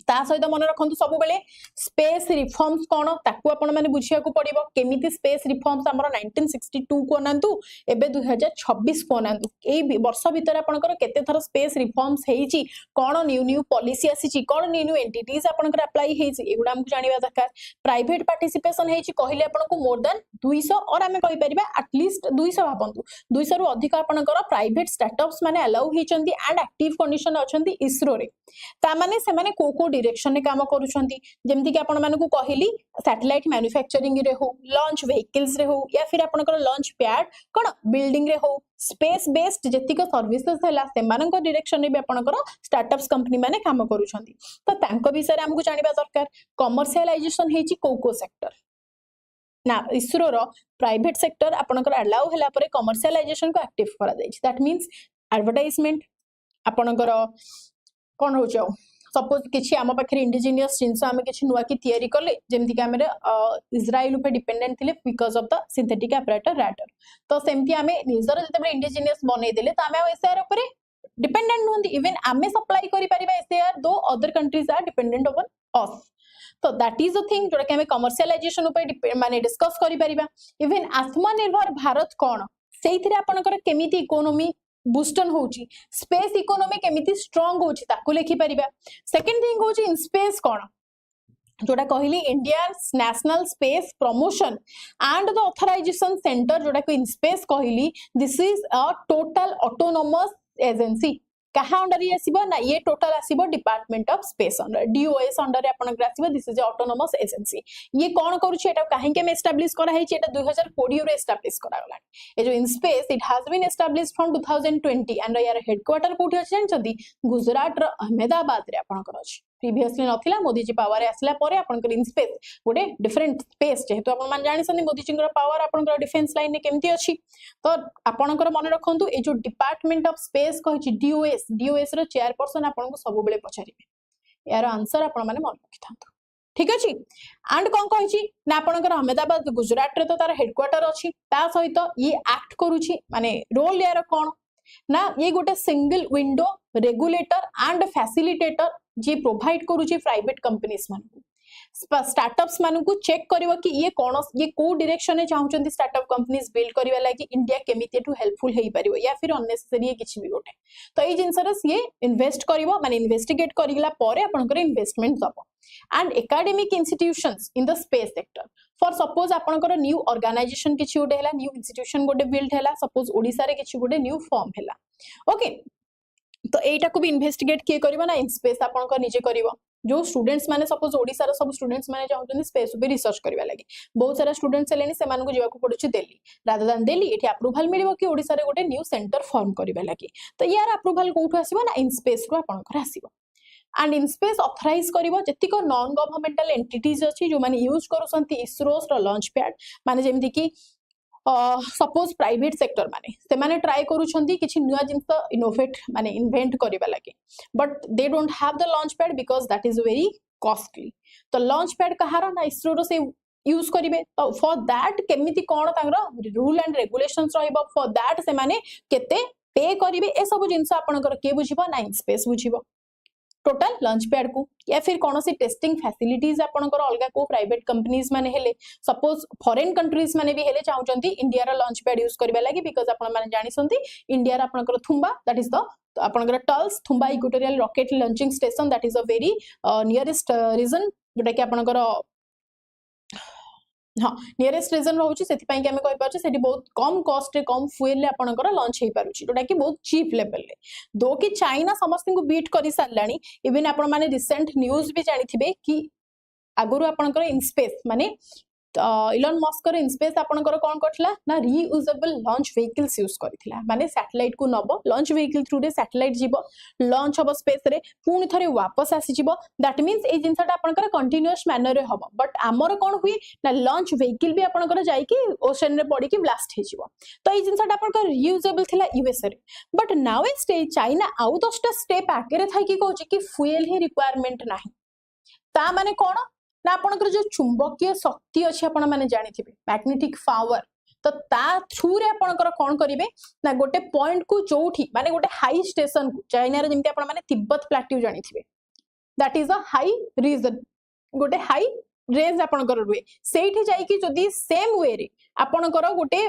ता सहित मन रखंतु सब बेले स्पेस रिफॉर्म्स कोन ताकू आपण माने बुझिया को पड़िबो केमिति स्पेस रिफॉर्म्स हमर 1962 को अनंतु एबे 2026 को अनंतु ए वर्ष भीतर आपनकर केते थर स्पेस रिफॉर्म्स हेची कोन न्यू पॉलिसी आसीची कोन न्यू एंटिटीज आपनकर अप्लाई हेची एगुडा हमकु जानिबा दरकार प्राइवेट पार्टिसिपेशन हेची कहिले आपनको मोर देन 200 और हमें कहि परिबा एटलीस्ट 200 भाबंतु 200 रु अधिक आपनकर प्राइवेट स्टार्टअप्स माने अलाउ हेचंती एंड एक्टिव कंडीशन अछंती इसरो रे ता माने से माने को डायरेक्शन ने काम करूछंती जेमति कि आपण मानकु कहिली सैटेलाइट मैन्युफैक्चरिंग रे हो लॉन्च व्हीकल्स रे हो या फिर आपनकर लॉन्च पैड कोन बिल्डिंग रे हो स्पेस बेस्ड जेतिक सर्विसेज हैला से मानक डायरेक्शन ने भी आपनकर स्टार्टअप्स कंपनी माने काम करूछंती तो तांको विषय रे हमकु जानिबा दरकार कमर्शियलाइजेशन हेची को सेक्टर ना इसरो रो प्राइवेट सेक्टर आपनकर अलाउ हैला परे कमर्शियलाइजेशन को एक्टिव करा जाई दैट मींस एडवर्टाइजमेंट आपनकर कोन हो जाओ सपोज किछि आम पाखे इंडिजिनियस जिनस आम किछि नुआ की तयारी कले जेमति कि आमे इजराइल पे डिपेंडेंट थिले because of the synthetic operator radar तो सेमति आमे निजर जते इंडिजिनियस बनै देले तो आमे एसआर ऊपर डिपेंडेंट होंदी इवन आमे सप्लाई करि परिबा एसआर दो other countries are dependent on us तो दैट इज द थिंग जोटा कि आमे कमर्शियलाइजेशन ऊपर माने डिस्कस करि परिबा इवन आत्मनिर्भर भारत कोन सेइथिरे आपनकर केमिति इकोनॉमी बूस्टन होची स्पेस इकोनॉमी केमिति स्ट्रांग होची ताकू लेखि परिबा सेकंड थिंग होची इन स्पेस कोन जोटा कहली India national space promotion and the authorisation centre जोटा को इन स्पेस कहली this is a total autonomous agency कहा अंडर ये आसीबो ना ये टोटल आसीबो department of space under DOS under आपन आसीबो दिस इज ऑटोनोमस एजेंसी ये कोन करूछि एटा काहे के में एस्टैब्लिश करा है एटा 2020 रे एस्टैब्लिश करा गला ए जो in space it has been established from 2020 and यार हेडक्वार्टर कोठी अछि जानछदी गुजरात रो अहमदाबाद रे आपन कर अछि प्रीवियसली नथिला मोदी जी पावर आसला परे आपन कर इन स्पेस गोटे डिफरेंट स्पेस जेहेतु आपन मान जानि सनी मोदी जी पावर आपन कर डिफेंस लाइन ने केमती अछि तो आपन कर मन रखंतु ए जो डिपार्टमेंट ऑफ स्पेस कहछि डीओएस रो चेयरपर्सन आपन को सब बेले पछारिबे यार आंसर आपन माने मन रखिथांतु ठीक अछि एंड कोन कहछि ना आपन कर अहमदाबाद गुजरात रे तो तार हेडक्वार्टर अछि ता सहित ये एक्ट करूछि माने रोल यार कोन ना ये गोटे single window regulator and facilitator J provide करूची प्राइवेट कंपनीज मानकु स्टार्टअप्स मानकु चेक करिवो कि ये कोन ये को डायरेक्शन में चाहउचंती स्टार्टअप कंपनीज बिल्ड करिवा लागि इंडिया केमिति टू हेल्पफुल हेई परिवो या फिर अननेसेसरी किछि भी गोटे तो ए जिंसरस ये इन्वेस्ट करिवो माने इन्वेस्टिगेट करिला परे आपनकर इन्वेस्टमेंट दबो and academic institutions in the space sector for suppose आपनकर न्यू ऑर्गेनाइजेशन किछि गोटे हैला न्यू इंस्टीट्यूशन गोटे बिल्ड हैला सपोज ओडिसा रे किछि गोटे न्यू फॉर्म हैला ओके तो एटा को भी इन्वेस्टिगेट किए करिवो ना इन स्पेस आपनकर निजे करिवो जो स्टूडेंट्स माने सपोज ओडिसा रो सब स्टूडेंट्स माने चाहउछन स्पेस पे रिसर्च करबा लागि बहुत सारा स्टूडेंट्स लेनी से मानको जीवा को पडुछि दिल्ली रादर देन दिल्ली एठी अप्रूवल मिलिबो कि ओडिसा रे गोटे न्यू सेंटर फॉर्म करबा लागि तो यार अप्रूवल कोठु आसीबो ना इन स्पेस रो आपनकर आसीबो एंड इन स्पेस ऑथराइज करिवो जतिको नॉन गवर्नमेंटल एंटिटीज अछि जो माने यूज करूसंती इसरोस रो लॉन्च पैड माने जेमति कि सपोज प्राइवेट सेक्टर माने ट्राई करूछंती किछि नुआ जिंस इनोवेट माने इन्वेंट करबा लागि but they don't have the launch pad because that is very costly तो लॉन्च पैड कहार ना इसरो रो से यूज करिवे तो फॉर दैट केमिति कोन तांगर रूल एंड रेगुलेशंस रहइबो फॉर दैट से माने केते पे करिवे ए सब जिंस आपनकर के बुझिबो ना स्पेस बुझिबो टोटल लॉन्च पैड को या फिर कौन सी टेस्टिंग फैसिलिटीज आपनकर अलगा को प्राइवेट कंपनीज माने हेले सपोज फॉरेन कंट्रीज माने भी हेले चाहउचंती इंडिया रा लॉन्च पैड यूज करबा लागि बिकॉज आपन माने जानि संती इंडिया रा आपनकर थुंबा दैट इज द आपनकर टल्स Thumba equatorial rocket launching station that is a very nearest region जोटा कि आपनकर हाँ नियरेस्ट रीजन रोचे से आम कही बहुत कम कॉस्ट कम फुएल आपंकर लॉन्च हो पार्टी जोटा कि बहुत चीप लेवल दो कि चाइना समस्त को बीट कर सारा इवन आपण मैंने रिसेंट न्यूज भी जानी कि आगुरी आपंकर इनस्पेस माने इलन मस्कर इनस्पेस आपंकर कौन करथिला ना रीयूजेबल लॉन्च व्हीकल्स यूज करथिला माने सैटेलाइट को नब लॉन्च व्हीकल थ्रू रे सैटेलाइट जीवो लॉन्च हबो स्पेस रे पुनी थरे वापस आसी जीवो दैट मींस ए जिंसटा आपनकर कंटीन्यूअस मैनर रे हबो बट आमर कोन हुई ना लॉन्च व्हीकल भी आपनकर जाई कि ओशन रे पड़ी कि ब्लास्ट हे जीवो तो ए जिंसटा आपनकर रीयूजेबल थिला यूएसए रे but now a stage China आउ 10टा स्टेप आगे रे थाई कि कहूची कि फ्यूएल ही रिक्वायरमेंट नाही ता माने कोन ना आपनकर जो चुंबकीय शक्ति अछि आपण माने जानिथिबे मैग्नेटिक पावर तो ता थ्रू रे आपनकर कोन करिवे ना गोटे पॉइंट को जोठी माने गोटे हाई स्टेशन को चाइना रे जेमति आपण माने तिब्बत प्लेट्यू जानिथिबे that is a high region गोटे हाई रेंज आपनकर रुए सेठी जाई कि जदी सेम वे रे आपनकर गोटे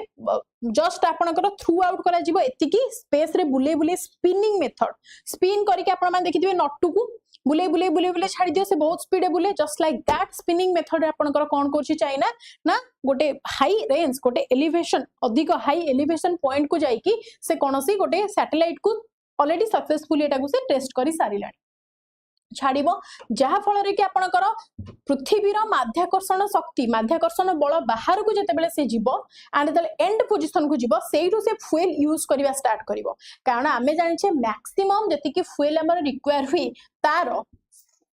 जस्ट आपनकर थ्रू आउट करा जिवो एतिकी स्पेस रे बुले बुले स्पिनिंग मेथड स्पिन करके आपण माने देखिथिबे नट्टू को बुले बुले बुले बुले छाड़ी दियो से बहुत स्पीड बुले just like that spinning method आपनकर कोन करछि चाइना ना गोटे हाई रेंज गोटे एलिवेशन अधिक हाई एलिवेशन पॉइंट को जाई कि से कोनोसी गोटे सैटेलाइट को ऑलरेडी सक्सेसफुली एटा को से टेस्ट करी सारिलानी छाड़िबो जहा फल रे कि आपनकर पृथ्वीर माध्याकर्षण शक्ति माध्याकर्षण बल बाहर को जते बेले से जीवो एंड द एंड पोजीशन को जीवो सेइटु से फ्यूएल यूज करबा स्टार्ट करिवो कारण आमे जानि छे मैक्सिमम जति कि फ्यूएल हमर रिक्वायर हुई तार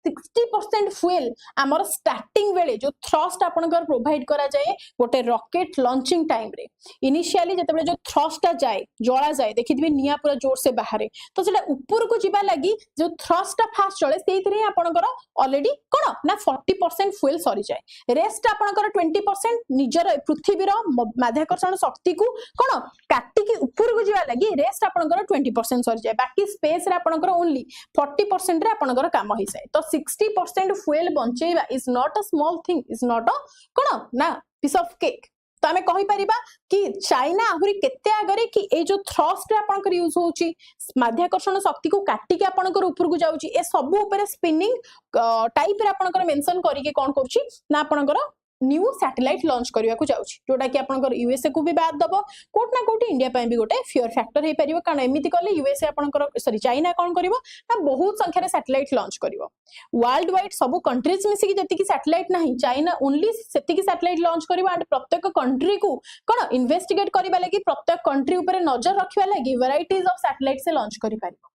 60% फ्यूएल आमर स्टार्टिंग बेले जो थ्रस्ट आपनकर प्रोवाइड करा जाए गोटे रॉकेट लॉन्चिंग टाइम रे इनिशियली जते बेले जो थ्रस्ट जाए जळा जाए देखिथिबे निया पूरा जोर से बाहर तो सेटा ऊपर को जिबा लागि जो थ्रस्ट फास्ट चले सेइतरे आपनकर ऑलरेडी कोन ना 40% फ्यूएल सरी जाए रेस्ट आपनकर 20% निजर पृथ्वीर माध्याकर्षण शक्ति को कोन काटी के ऊपर को जिबा लागि रेस्ट आपनकर 20% सरी जाए बाकी स्पेस रे आपनकर ओनली 40% रे आपनकर काम होई जाए तो 60% फ्यूएल बंचेबा is not a small thing is not a कोन ना पीस ऑफ केक तो आमे कहि परिबा कि चाइना आहुरी केते आगरे कि ए जो थ्रस्ट रे आपनकर यूज होउची माध्याकर्षण शक्ति को काटी के आपनकर ऊपर को जाउची ए सब ऊपर स्पिनिंग टाइप रे आपनकर मेंशन करी के कोन करची ना आपनकर न्यू सैटेलाइट लॉन्च करबा को जाउची जोटा कि आपनकर यूएसए को भी बाद दबो कोट ना कोट इंडिया पय भी गोटे फियर फैक्टर हे परिबो कारण एमिति करले यूएसए आपनकर सॉरी चाइना कोन करबो ना बहुत संख्या रे सैटेलाइट लॉन्च करबो वर्ल्ड वाइड सब कंट्रीज मिसी कि जति कि सैटेलाइट नाही चाइना ओनली सेति कि सैटेलाइट लॉन्च करबो एंड प्रत्येक कंट्री को कोन इन्वेस्टिगेट करबा लागि प्रत्येक कंट्री ऊपर नजर रखिबा लागि वैरायटीज ऑफ सैटेलाइट से लॉन्च करि पारिबो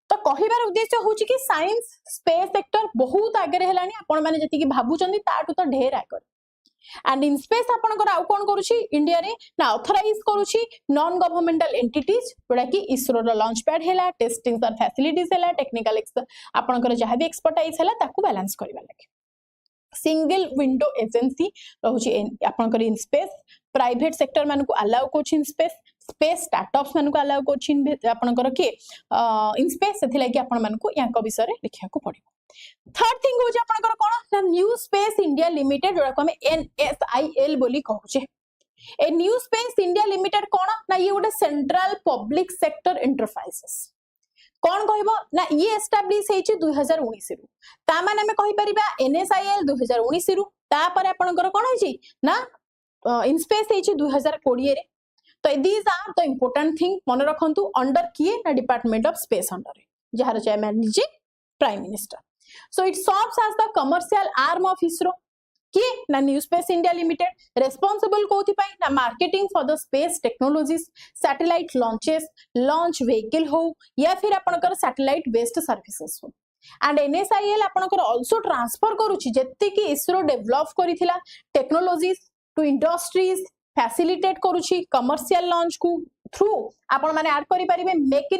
तो कहिबार उद्देश्य होची कि साइंस स्पेस सेक्टर बहुत आगे हेलानी आपण माने जति कि भाबुचंदी ताटू तो ढेर आगे एंड इन स्पेस आपनकर आउ कोन करूची इंडिया रे ना ऑथराइज करूची नॉन गवर्नमेंटल एंटिटीज जोडा कि इसरो रो लॉन्च पैड हेला टेस्टिंग और फैसिलिटीज हेला टेक्निकल आपनकर जहां भी एक्सपर्टाइज हेला ताकू बैलेंस करबा लागि सिंगल विंडो एजेंसी रहूची आपनकर इन स्पेस प्राइवेट सेक्टर मानकु अलाउ कोची इन स्पेस स्पेस स्टार्टअप्स मानकु अलाउ कोची आपनकर के इन स्पेस सेथि लागि आपन मानकु यांक विषय रे लिखिया को पड़िबो थर्ड थिंग हो जे आपनकर कोन ना न्यू स्पेस इंडिया लिमिटेड जोरा को हम NSIL बोली कहू छे ए न्यू स्पेस इंडिया लिमिटेड कोन ना ये गोटे सेंट्रल पब्लिक सेक्टर एंटरप्राइजेस कोन कहबो ना ये एस्टैब्लिश हेछि 2019 रु ता माने हम कहि परिबा NSIL 2019 रु ता पर आपनकर कोन हेछि ना इन स्पेस हेछि 2020 रे तो these are the important thing मन रखंतु अंडर किए ना डिपार्टमेंट ऑफ स्पेस अंडर जहार चेयरमैन जे prime minister so it serves as the commercial arm of ISRO कि ना new space India limited responsible कोथि पई ना marketing for the space technologies satellite launches launch vehicle हो या फिर आपनकर सैटेलाइट बेस्ड सर्विसेज हो एंड NSIL आपनकर आल्सो ट्रांसफर करूची जत्ते कि ISRO डेवलप करिथिला टेक्नोलॉजीज टू इंडस्ट्रीज फैसिलिटेट करूची कमर्शियल लॉन्च को थ्रू आपण माने ऐड करि परिबे मेक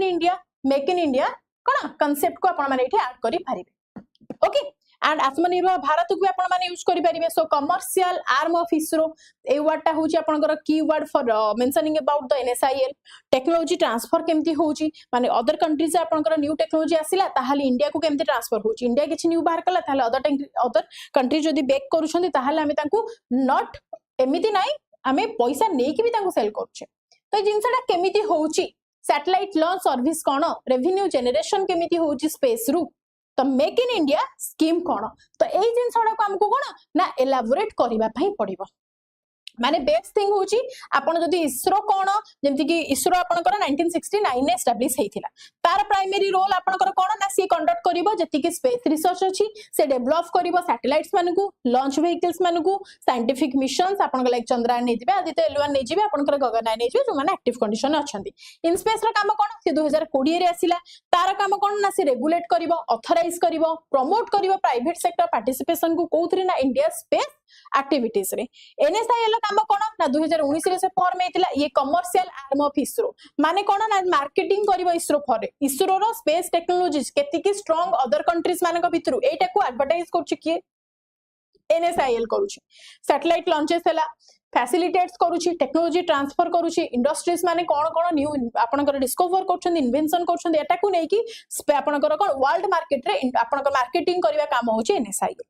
इन इंडिया कोन कांसेप्ट को आपण माने एठी ऐड करि परिबे ओके एंड आत्मनिर्भर भारत को आपण माने यूज करि परिबे so commercial arm of ISRO ए वर्डटा होची आपनकर keyword for mentioning about the NSIL technology transfer केमती होची माने अदर कंट्रीज आपनकर न्यू टेक्नोलॉजी आसिला ताहाले इंडिया को केमती ट्रांसफर होची इंडिया किछि न्यू बाहर कला ताहाले अदर कंट्री जदी बेक करूछन्ती ताहाले हमें तांको नॉट एमिति नाही हमें पैसा नै कि भी तांको सेल करूछे तो जिंसटा केमिति होची सैटेलाइट लॉन्च सर्विस कोन रेवेन्यू जनरेशन केमिति होची स्पेस रु तो मेक इन इंडिया स्कीम कोन तो एई जिंसडा को हमको कोन ना एलाबोरेट करबा पई पड़िबो माने बेस्ट थिंग होची आपण जदी इसरो कोन जेमति कि इसरो आपनकर 1969 ने एस्टैब्लिश हेतिला तार प्राइमरी रोल आपनकर कोन ना सी कंडक्ट करिवो जति कि स्पेस रिसर्च अछि से डेवलप करिवो सैटेलाइट्स मानकू लॉन्च व्हीकल्स मानकू साइंटिफिक मिशंस आपनकर लाइक चंद्रयान नै जिबे आदित्य L1 नै जिबे आपनकर गगनयान नै जिबे जो माने एक्टिव कंडीशन अछंती इन स्पेस रा काम कोन से 2020 रे आसिला तार काम कोन ना से रेगुलेट करिवो ऑथराइज करिवो प्रमोट करिवो प्राइवेट सेक्टर पार्टिसिपेशन को कोथरे ना इंडिया स्पेस एक्टिविटीज रे एनएसआईएल काम कोन ना 2019 रे से फॉर्म हेतिला ये कमर्शियल आर्म ऑफ इसरो माने कोन ना मार्केटिंग करिवो इसरो फॉर इसरो रो स्पेस टेक्नोलॉजीज केति की स्ट्रांग अदर कंट्रीज मानक भितरु एटा को एडवर्टाइज करछि कि एनएसआईएल करूछि सैटेलाइट लॉन्चेस हला फैसिलिटेट्स करूछि टेक्नोलॉजी ट्रांसफर करूछि इंडस्ट्रीज माने कोन कोन न्यू आपनकर डिस्कवर करछन इन्वेंशन करछन एटा को नै कि आपनकर कोन वर्ल्ड मार्केट रे आपनकर मार्केटिंग करबा काम होछि एनएसआईएल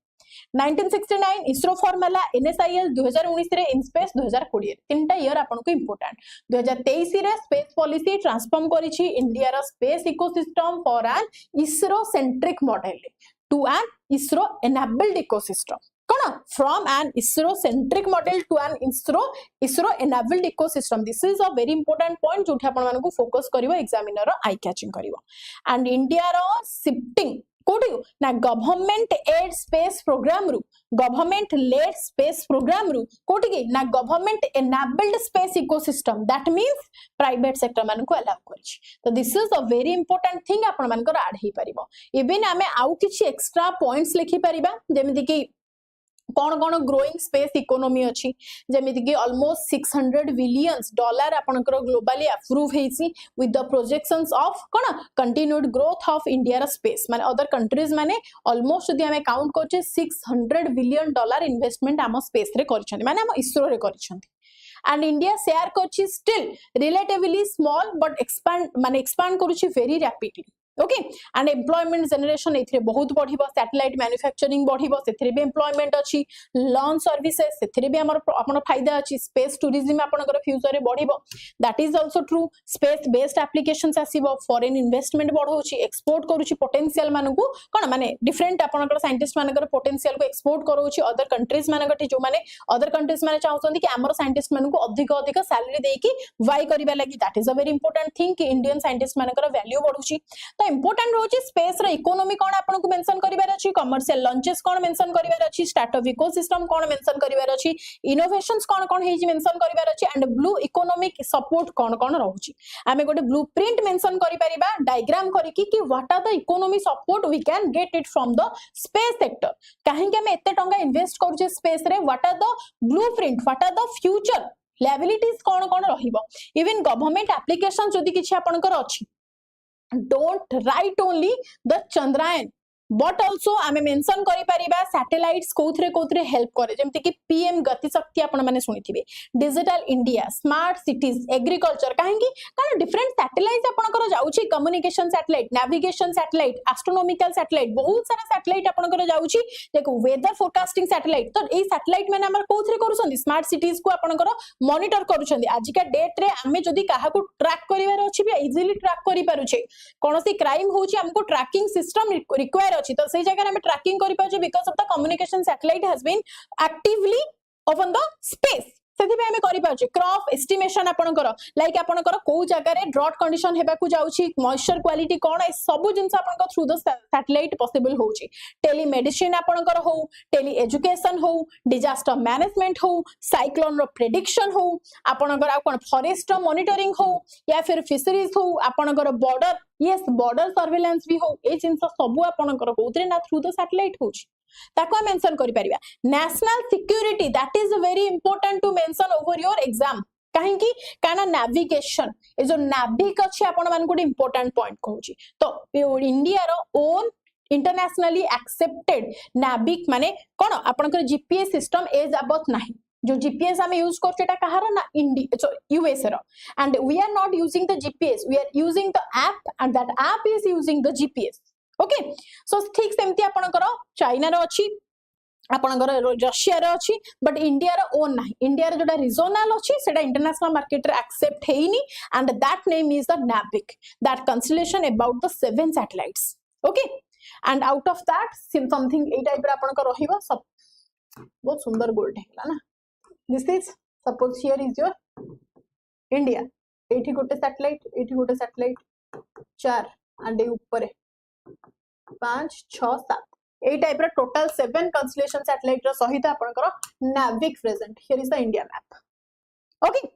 1969 इसरो फॉर्मला एनएसआईएल 2019 रे इनस्पेस 2020 तीनटा ईयर आपन को इंपोर्टेंट 2023 रे स्पेस पॉलिसी ट्रांसफॉर्म करिछि इंडिया रो space ecosystem for an ISRO centric model to an ISRO enabled ecosystem कोन from an ISRO centric model to an ISRO enabled ecosystem this is a very important point जोठी आपन मानको फोकस करिवो एग्जामिनर रो eye catching करिवो and India रो shifting कोडी ना गवर्नमेंट एड स्पेस प्रोग्राम रु गवर्नमेंट लेड स्पेस प्रोग्राम रु कोडी के ना government enabled space ecosystem that means private sector मान को अलाउ करछि तो this is a very important thing आपन मान को ऐड हे परिबो इवन हमें आउ किछि एक्स्ट्रा पॉइंट्स लिखि परिबा जेमिति कि कौन कौन ग्रोइंग स्पेस इकोनॉमी अच्छी जेमिति कि ऑलमोस्ट $600 बिलियन आपनकर ग्लोबली अप्रूव हेछि विथ द प्रोजेक्शंस ऑफ कोन continued growth of India space माने अदर कंट्रीज माने ऑलमोस्ट जदि हमें काउंट करछे $600 बिलियन इन्वेस्टमेंट आम स्पेस रे करछन्ती माने आम इसरो रे करछन्ती and India share करछि still relatively small but expand करूछि very rapidly okay and employment generation एथिरे बहुत बढ़िबो सैटेलाइट मैन्युफैक्चरिंग बढ़िबो सेथिरे भी एम्प्लॉयमेंट अछि लॉन्च सर्विसेज सेथिरे भी हमर अपन फायदा अछि स्पेस टूरिज्म आपनकर फ्यूचर रे बढ़िबो that is also true space based applications आसीबो फॉरेन इन्वेस्टमेंट बढ़ोछि एक्सपोर्ट करूछि पोटेंशियल मानकू कोन माने डिफरेंट आपनकर साइंटिस्ट मानकर पोटेंशियल को एक्सपोर्ट करूछि अदर कंट्रीज मानकटी जो माने अदर कंट्रीज माने चाहउछन्ती कि हमर साइंटिस्ट मानकू अधिक सैलरी देकी वाई करिबा लागि that is a very important thing कि इंडियन साइंटिस्ट मानकर वैल्यू बढ़ुछि तो इंपोर्टेंट होची स्पेस रे इकोनॉमी कोन आपन को मेंशन करिवार अछि कमर्शियल लॉन्चेस कोन मेंशन करिवार अछि स्टार्टअप इकोसिस्टम कोन मेंशन करिवार अछि इनोवेशंस कोन कोन हेजी मेंशन करिवार अछि एंड ब्लू इकोनॉमिक सपोर्ट कोन कोन रहउछि आमे गोटे ब्लूप्रिंट मेंशन करि परिबा डायग्राम करिकि कि what are the economy support we can get it from the space sector काहे कि हमें एते टंगा इन्वेस्ट करूचे स्पेस रे what are the blueprint what are the future liabilities कोन कोन रहिबो इवन गवर्नमेंट एप्लीकेशन जदि किछि आपनकर अछि don't write only the Chandrayaan but also आमे मेंशन करि परिबा सैटेलाइट्स कोथरे हेल्प करे जेमति कि पीएम गति शक्ति आपण माने सुनिथिबे digital India smart cities agriculture काहेकि कारण डिफरेंट सैटेलाइट्स आपनकर जाउची communication satellite navigation satellite astronomical satellite बहुत सारा सैटेलाइट आपनकर जाउची देखो वेदर फोरकास्टिंग सैटेलाइट तो एई सैटेलाइट माने हमर कोथरे करूछन्ती स्मार्ट सिटीज को आपनकर मॉनिटर करूछन्ती आज का डेट रे आमे जदी काहा को ट्रैक करिवार अछि बे इजीली ट्रैक करि पारुछे कोनोसी क्राइम होची हमको ट्रैकिंग सिस्टम रिक्वायर तो सही जगह में ट्रैकिंग करि पाछे because of the communication satellite has been actively on the space सेति पे हमें करि पाछे क्रॉप एस्टिमेशन आपनकर लाइक आपनकर को जगह रे ड्रॉट कंडीशन हेबा को जाउची मॉइस्चर क्वालिटी कोन ए सब जिंस आपनकर थ्रू द सैटेलाइट पॉसिबल होची टेलीमेडिसिन आपनकर हो टेली एजुकेशन हो डिजास्टर मैनेजमेंट हो साइक्लोन रो प्रेडिक्शन हो आपनकर आ कोन फॉरेस्ट रो मॉनिटरिंग हो या फिर फिशरीज हो आपनकर बॉर्डर यस बॉर्डर सर्वेलेंस भी हो ए जिंस सब आपनकर कोथरे ना थ्रू द सैटेलाइट होची ताको हम मेंशन करि परिबा national security that is very important to mention over your exam कहीं काना नेविगेशन ए जो नाविक अछि आपण मान को इंपोर्टेंट पॉइंट कहूची तो इंडिया रो ओन इंटरनेशनली एक्सेप्टेड नाविक माने कोन आपनकर जीपीएस सिस्टम एज अबत नाही जो जीपीएस हम यूज करछे एटा कहार ना यूएस रो and we are not using the GPS we are using the app and that app is using the GPS okay so ठीक सेमती आपनकर चाइना रो अछि आपनकर रशिया रो अछि बट इंडिया रो ओन नाही इंडिया रो जोटा रीजनल अछि सेटा इंटरनेशनल मार्केट रे एक्सेप्ट हेइनी and that name is the NavIC that constellation about the 7 satellites okay and out of that something ए टाइप रे आपनकर रहिबो सब बहुत सुंदर गोल्ड हैला ना this is suppose here is your India एठी गोटे सैटेलाइट 4 एंड ए ऊपर 5 6 7 ए टाइप रे टोटल 7 कंसलेशन सैटेलाइट रो सहित आपनकर नाविक present here is the India map okay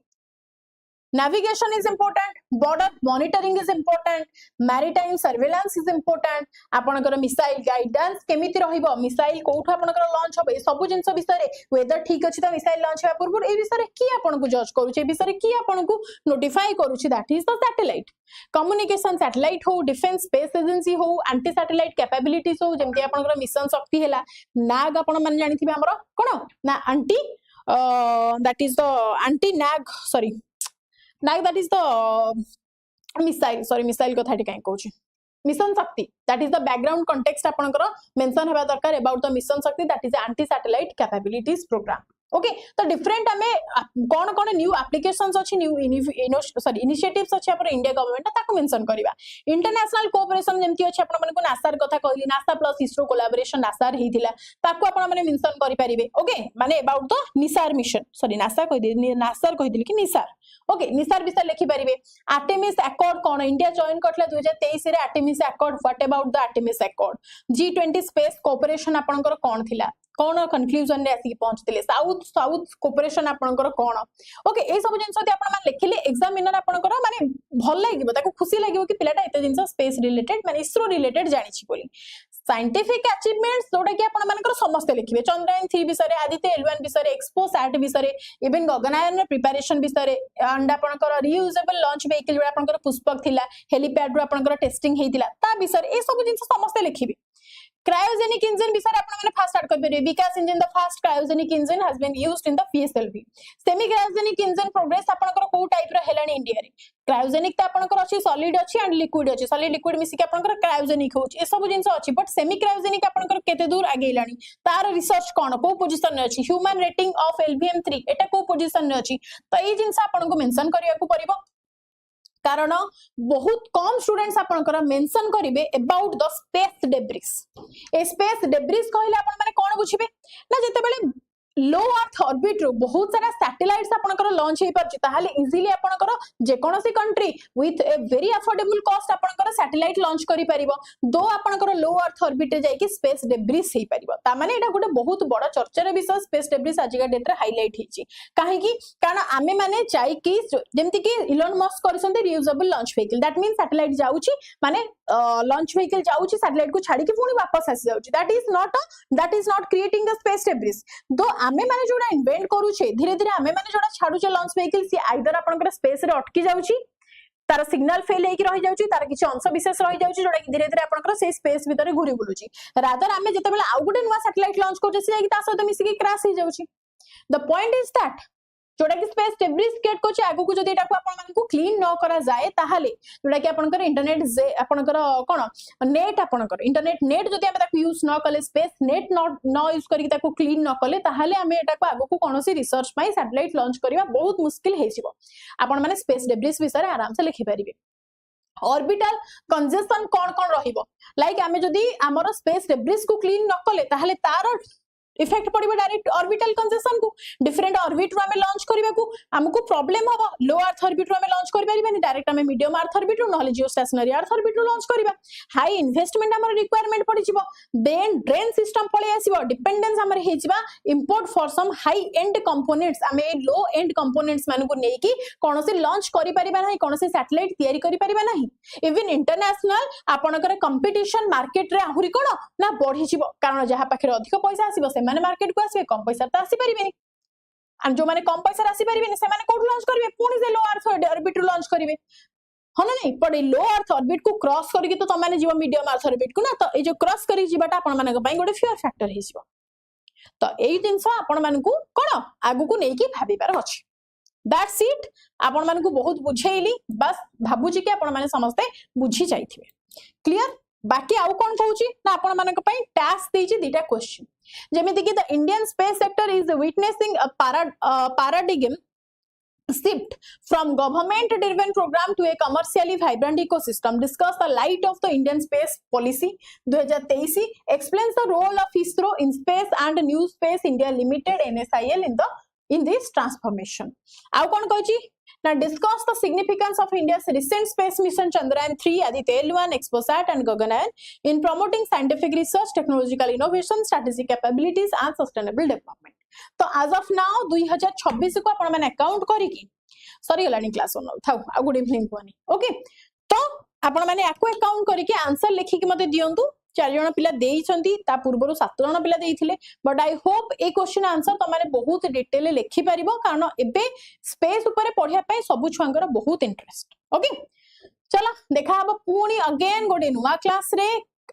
navigation is important border monitoring is important maritime surveillance is important आपनकर missile guidance केमिति रहिबो मिसाइल कोठो आपनकर लॉन्च होबे सब जिंस विषय रे वेदर ठीक अछि त मिसाइल लॉन्च होबा पूर्व ए विषय रे की आपन को जज करूछि ए विषय रे की आपन को नोटिफाई करूछि that is the satellite communication satellite हो डिफेंस स्पेस एजेंसी हो एंटी सैटेलाइट कैपेबिलिटीज हो जेमति आपनकर मिशन शक्ति हैला नाग आपन मन जानिथिबे हमरो कोन ना anti that is the anti Nag sorry Nag that is the missile कथा कहीं कहूँ mission Shakti that is the background context आपनकर मेंशन हेबा दरकार about the mission Shakti that is anti satellite capabilities program okay तो डिफरेंट हमें कौन कौन न्यू एप्लिकेशंस अच्छी न्यू इनिशिएटिव्स अच्छे अपन इंडिया गवर्नमेंट ताको मेंशन करबा इंटरनेशनल कोऑपरेशन जेमति अच्छे अपन मन को नासा कथा कहली NASA plus ISRO collaboration NASA हेतिला ताको अपन मन मेंशन करि परिबे ओके माने about the Nisar mission sorry NASA कहि दे नासार कहि दिली कि निसार ओके निसार विषय लिखि परिबे आर्टेमिस अकॉर्ड कोन इंडिया जॉइन करथला 2023 रे Artemis accord what about the Artemis accord G20 space cooperation आपनकर कोन थिला कौन कंक्लूजन रे आसी पहुंचतिले साउथ कोऑपरेशन आपनकर कोन ओके ए सब जिंस जदी आपन मान लिखिले एग्जामिनर आपनकर माने भल लागिबो ताको खुशी लागिबो कि पिलाटा एते जिंस स्पेस रिलेटेड माने इसरो रिलेटेड जानि छी बोली साइंटिफिक अचीवमेंट्स जोटा कि आपन मानकर समस्त लिखिबे चंद्रयान 3 विषय रे आदित्य L1 विषय रे एक्सपो सैट विषय रे इवन गगनयान रे प्रिपरेशन विषय रे एंड आपनकर रियूजेबल लॉन्च व्हीकल जोटा आपनकर पुष्पक थिला हेलीपैड रो आपनकर टेस्टिंग हेतिला ता विषय रे ए सब जिंस समस्त लिखिबे क्रायोजेनिक इंजन विषय आपन माने फास्ट स्टार्ट कर परिबे Vikas engine the fast cryogenic engine has been used in the PSLV semi cryogenic engine progress आपनकर को टाइप रो हेलानी इंडिया रे क्रायोजेनिक त आपनकर अछि सॉलिड अछि एंड लिक्विड अछि सॉलिड लिक्विड मिसी के आपनकर क्रायोजेनिक होछि ए सब जिंस अछि बट सेमी क्रायोजेनिक आपनकर केते दूर आगेलानी तार रिसर्च कोन को पोजीशन रे अछि ह्यूमन रेटिंग ऑफ LVM3 एटा को पोजीशन रे अछि त ए जिंस आपन को मेंशन करिया को परिबो कारण बहुत कम स्टूडेंट्स आपनकर मेंशन करिवे about the space debris A space debris कहले आपन माने कोन बुझिबे ना जते बेले लो अर्थ ऑर्बिट रो बहुत सारा सैटेलाइट्स आपनकर लॉन्च हे परछि ताहाले इजीली आपनकर जे कोनोसी country with a very affordable cost आपनकर सैटेलाइट लॉन्च करि परिबो दो आपनकर लो अर्थ ऑर्बिट रे जाई कि स्पेस डेब्रिस हे परिबो ता माने एटा गोटे बहुत बड़ चर्चार विषय स्पेस डेब्रिस आजिका डेट रे हाइलाइट हिची काहे कि कारण आमे माने जाई कि जेमति कि इलोन मस्क करसंते reusable launch vehicle that means satellite जाउची माने लॉन्च व्हीकल जाउची सैटेलाइट को छाडी के पुनी वापस आसी जाउची that is not creating the space debris दो आमे माने जोडा इन्वेंट करू छे धीरे धीरे आमे माने जोडा छाडू छे लॉन्च व्हीकल सी आइदर आपनकर स्पेस रे अटकी जाउची तार सिग्नल फेल हेकी रहि जाउची तार किछ अंश विशेष रहि जाउची जोडा कि धीरे धीरे आपनकर से स्पेस भीतर घुरी बुलुची रादर आमे जते बेला आउ गुटे नुवा सैटेलाइट लॉन्च करछे से कि ता सहित मिसी के क्रैश हे जाउची द पॉइंट इज दैट जोटा कि स्पेस डेब्रिस क्रिएट करछे आगु को जदी एटा को आपन मानकु क्लीन न करा जाए ताहाले जोटा कि आपनकर इंटरनेट जे आपनकर कोन नेट आपनकर इंटरनेट नेट जदी हम ताकु यूज न कले स्पेस नेट न यूज करी ताकु क्लीन न कले ताहाले हमें एटा को आगु को कोनोसी रिसर्च पई सैटेलाइट लॉन्च करबा बहुत मुश्किल हे जिवो आपन माने स्पेस डेब्रिस विषय रे आराम से लिखि परिबे ऑर्बिटल कंजेशन कोन कोन रहिबो लाइक हमें जदी हमर स्पेस डेब्रिस को क्लीन न कले ताहाले तार इफेक्ट पड़िबो डायरेक्ट ऑर्बिटल कंजेशन को डिफरेंट ऑर्बिट रो हमें लॉन्च करबा को हमको प्रॉब्लम हबो लो अर्थ ऑर्बिट रो हमें लॉन्च कर परिबानी डायरेक्ट हमें मीडियम अर्थ ऑर्बिट रो नहले जियो स्टेशनरी अर्थ ऑर्बिट रो लॉन्च करबा हाई इन्वेस्टमेंट हमर रिक्वायरमेंट पड़ी जिवो देन ड्रेन सिस्टम पळे आसीबो डिपेंडेंस हमर हे जिबा import for some high end components हमें लो एंड कंपोनेंट्स मान को नेकी कोनोसी लॉन्च करि परिबा नाही कोनोसी सैटेलाइट तयारी करि परिबा नाही इवन इंटरनेशनल आपनकर कंपटीशन मार्केट रे आहुरी कोन ना बढ़ी जिवो कारण जहा पाखे अधिक पैसा आसीबो से माने मार्केट को आसीबे कम पैसा त आसी परिबेनी हम जो माने कम पैसा आसी परिबेनी से माने कोठ लॉन्च करिवे पुनी से लो अर्थ ऑर्बिट लॉन्च करिवे हाँ ना नहीं पड़े लो अर्थ ऑर्बिट को क्रॉस करके तो तुम मैंने जीव मीडियम अर्थ ऑर्बिट को ना तो ये जो क्रॉस करी जीवाटा आपण मानक पई गोटे फियर फैक्टर हे जीव तो एई जिंस आपण मानकू कोन आगु को नेकी भाबिबार अछि दैट्स इट आपण मानकू बहुत बुझेइली बस भाबुची कि आपण माने समस्ते बुझी जाइथिबे क्लियर बाकी आउ कोन कहूची ना आपण मानक पई टास्क देजी दीटा क्वेश्चन जेमिति कि the Indian space sector is witnessing a paradigm shift from government driven program to a commercially vibrant ecosystem. Discuss the light of the Indian space policy 2023 explains the role of ISRO in space and New Space India Limited NSIL in this transformation. How kon kochi now discuss the significance of India's recent space mission Chandrayaan 3 Aditya L1 Exposat and Gaganayan in promoting scientific research, technological innovation, strategic capabilities and sustainable development. तो as of now 2026 को आपण माने account करी की sorry गलानी class one थाउ आ good evening कोनी okay तो आपण माने याको अकाउंट करी के आंसर लिखि के मते दियंतु 4 जण पिला देइछंती ता पूर्वरो 7 जण पिला देइथिले but I hope a question answer त माने बहुत डिटेल लिखि परिबो कारण एबे स्पेस ऊपर पढिया पय सब छुआंगर बहुत इंटरेस्ट ओके चला देखा अब पुनी अगेन गोटे नुवा क्लास रे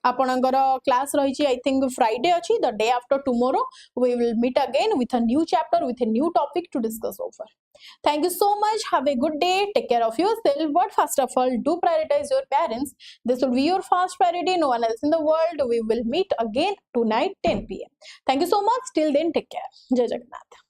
आपनकर क्लास रही आई थिंक फ्राइडे अच्छी the day after tomorrow we will meet again with a new chapter with a new topic to discuss over thank you so much have a good day take care of yourself but first of all do prioritise your parents this will be your first priority no one else in the world we will meet again tonight 10 PM thank you so much till then take care जय जगन्नाथ।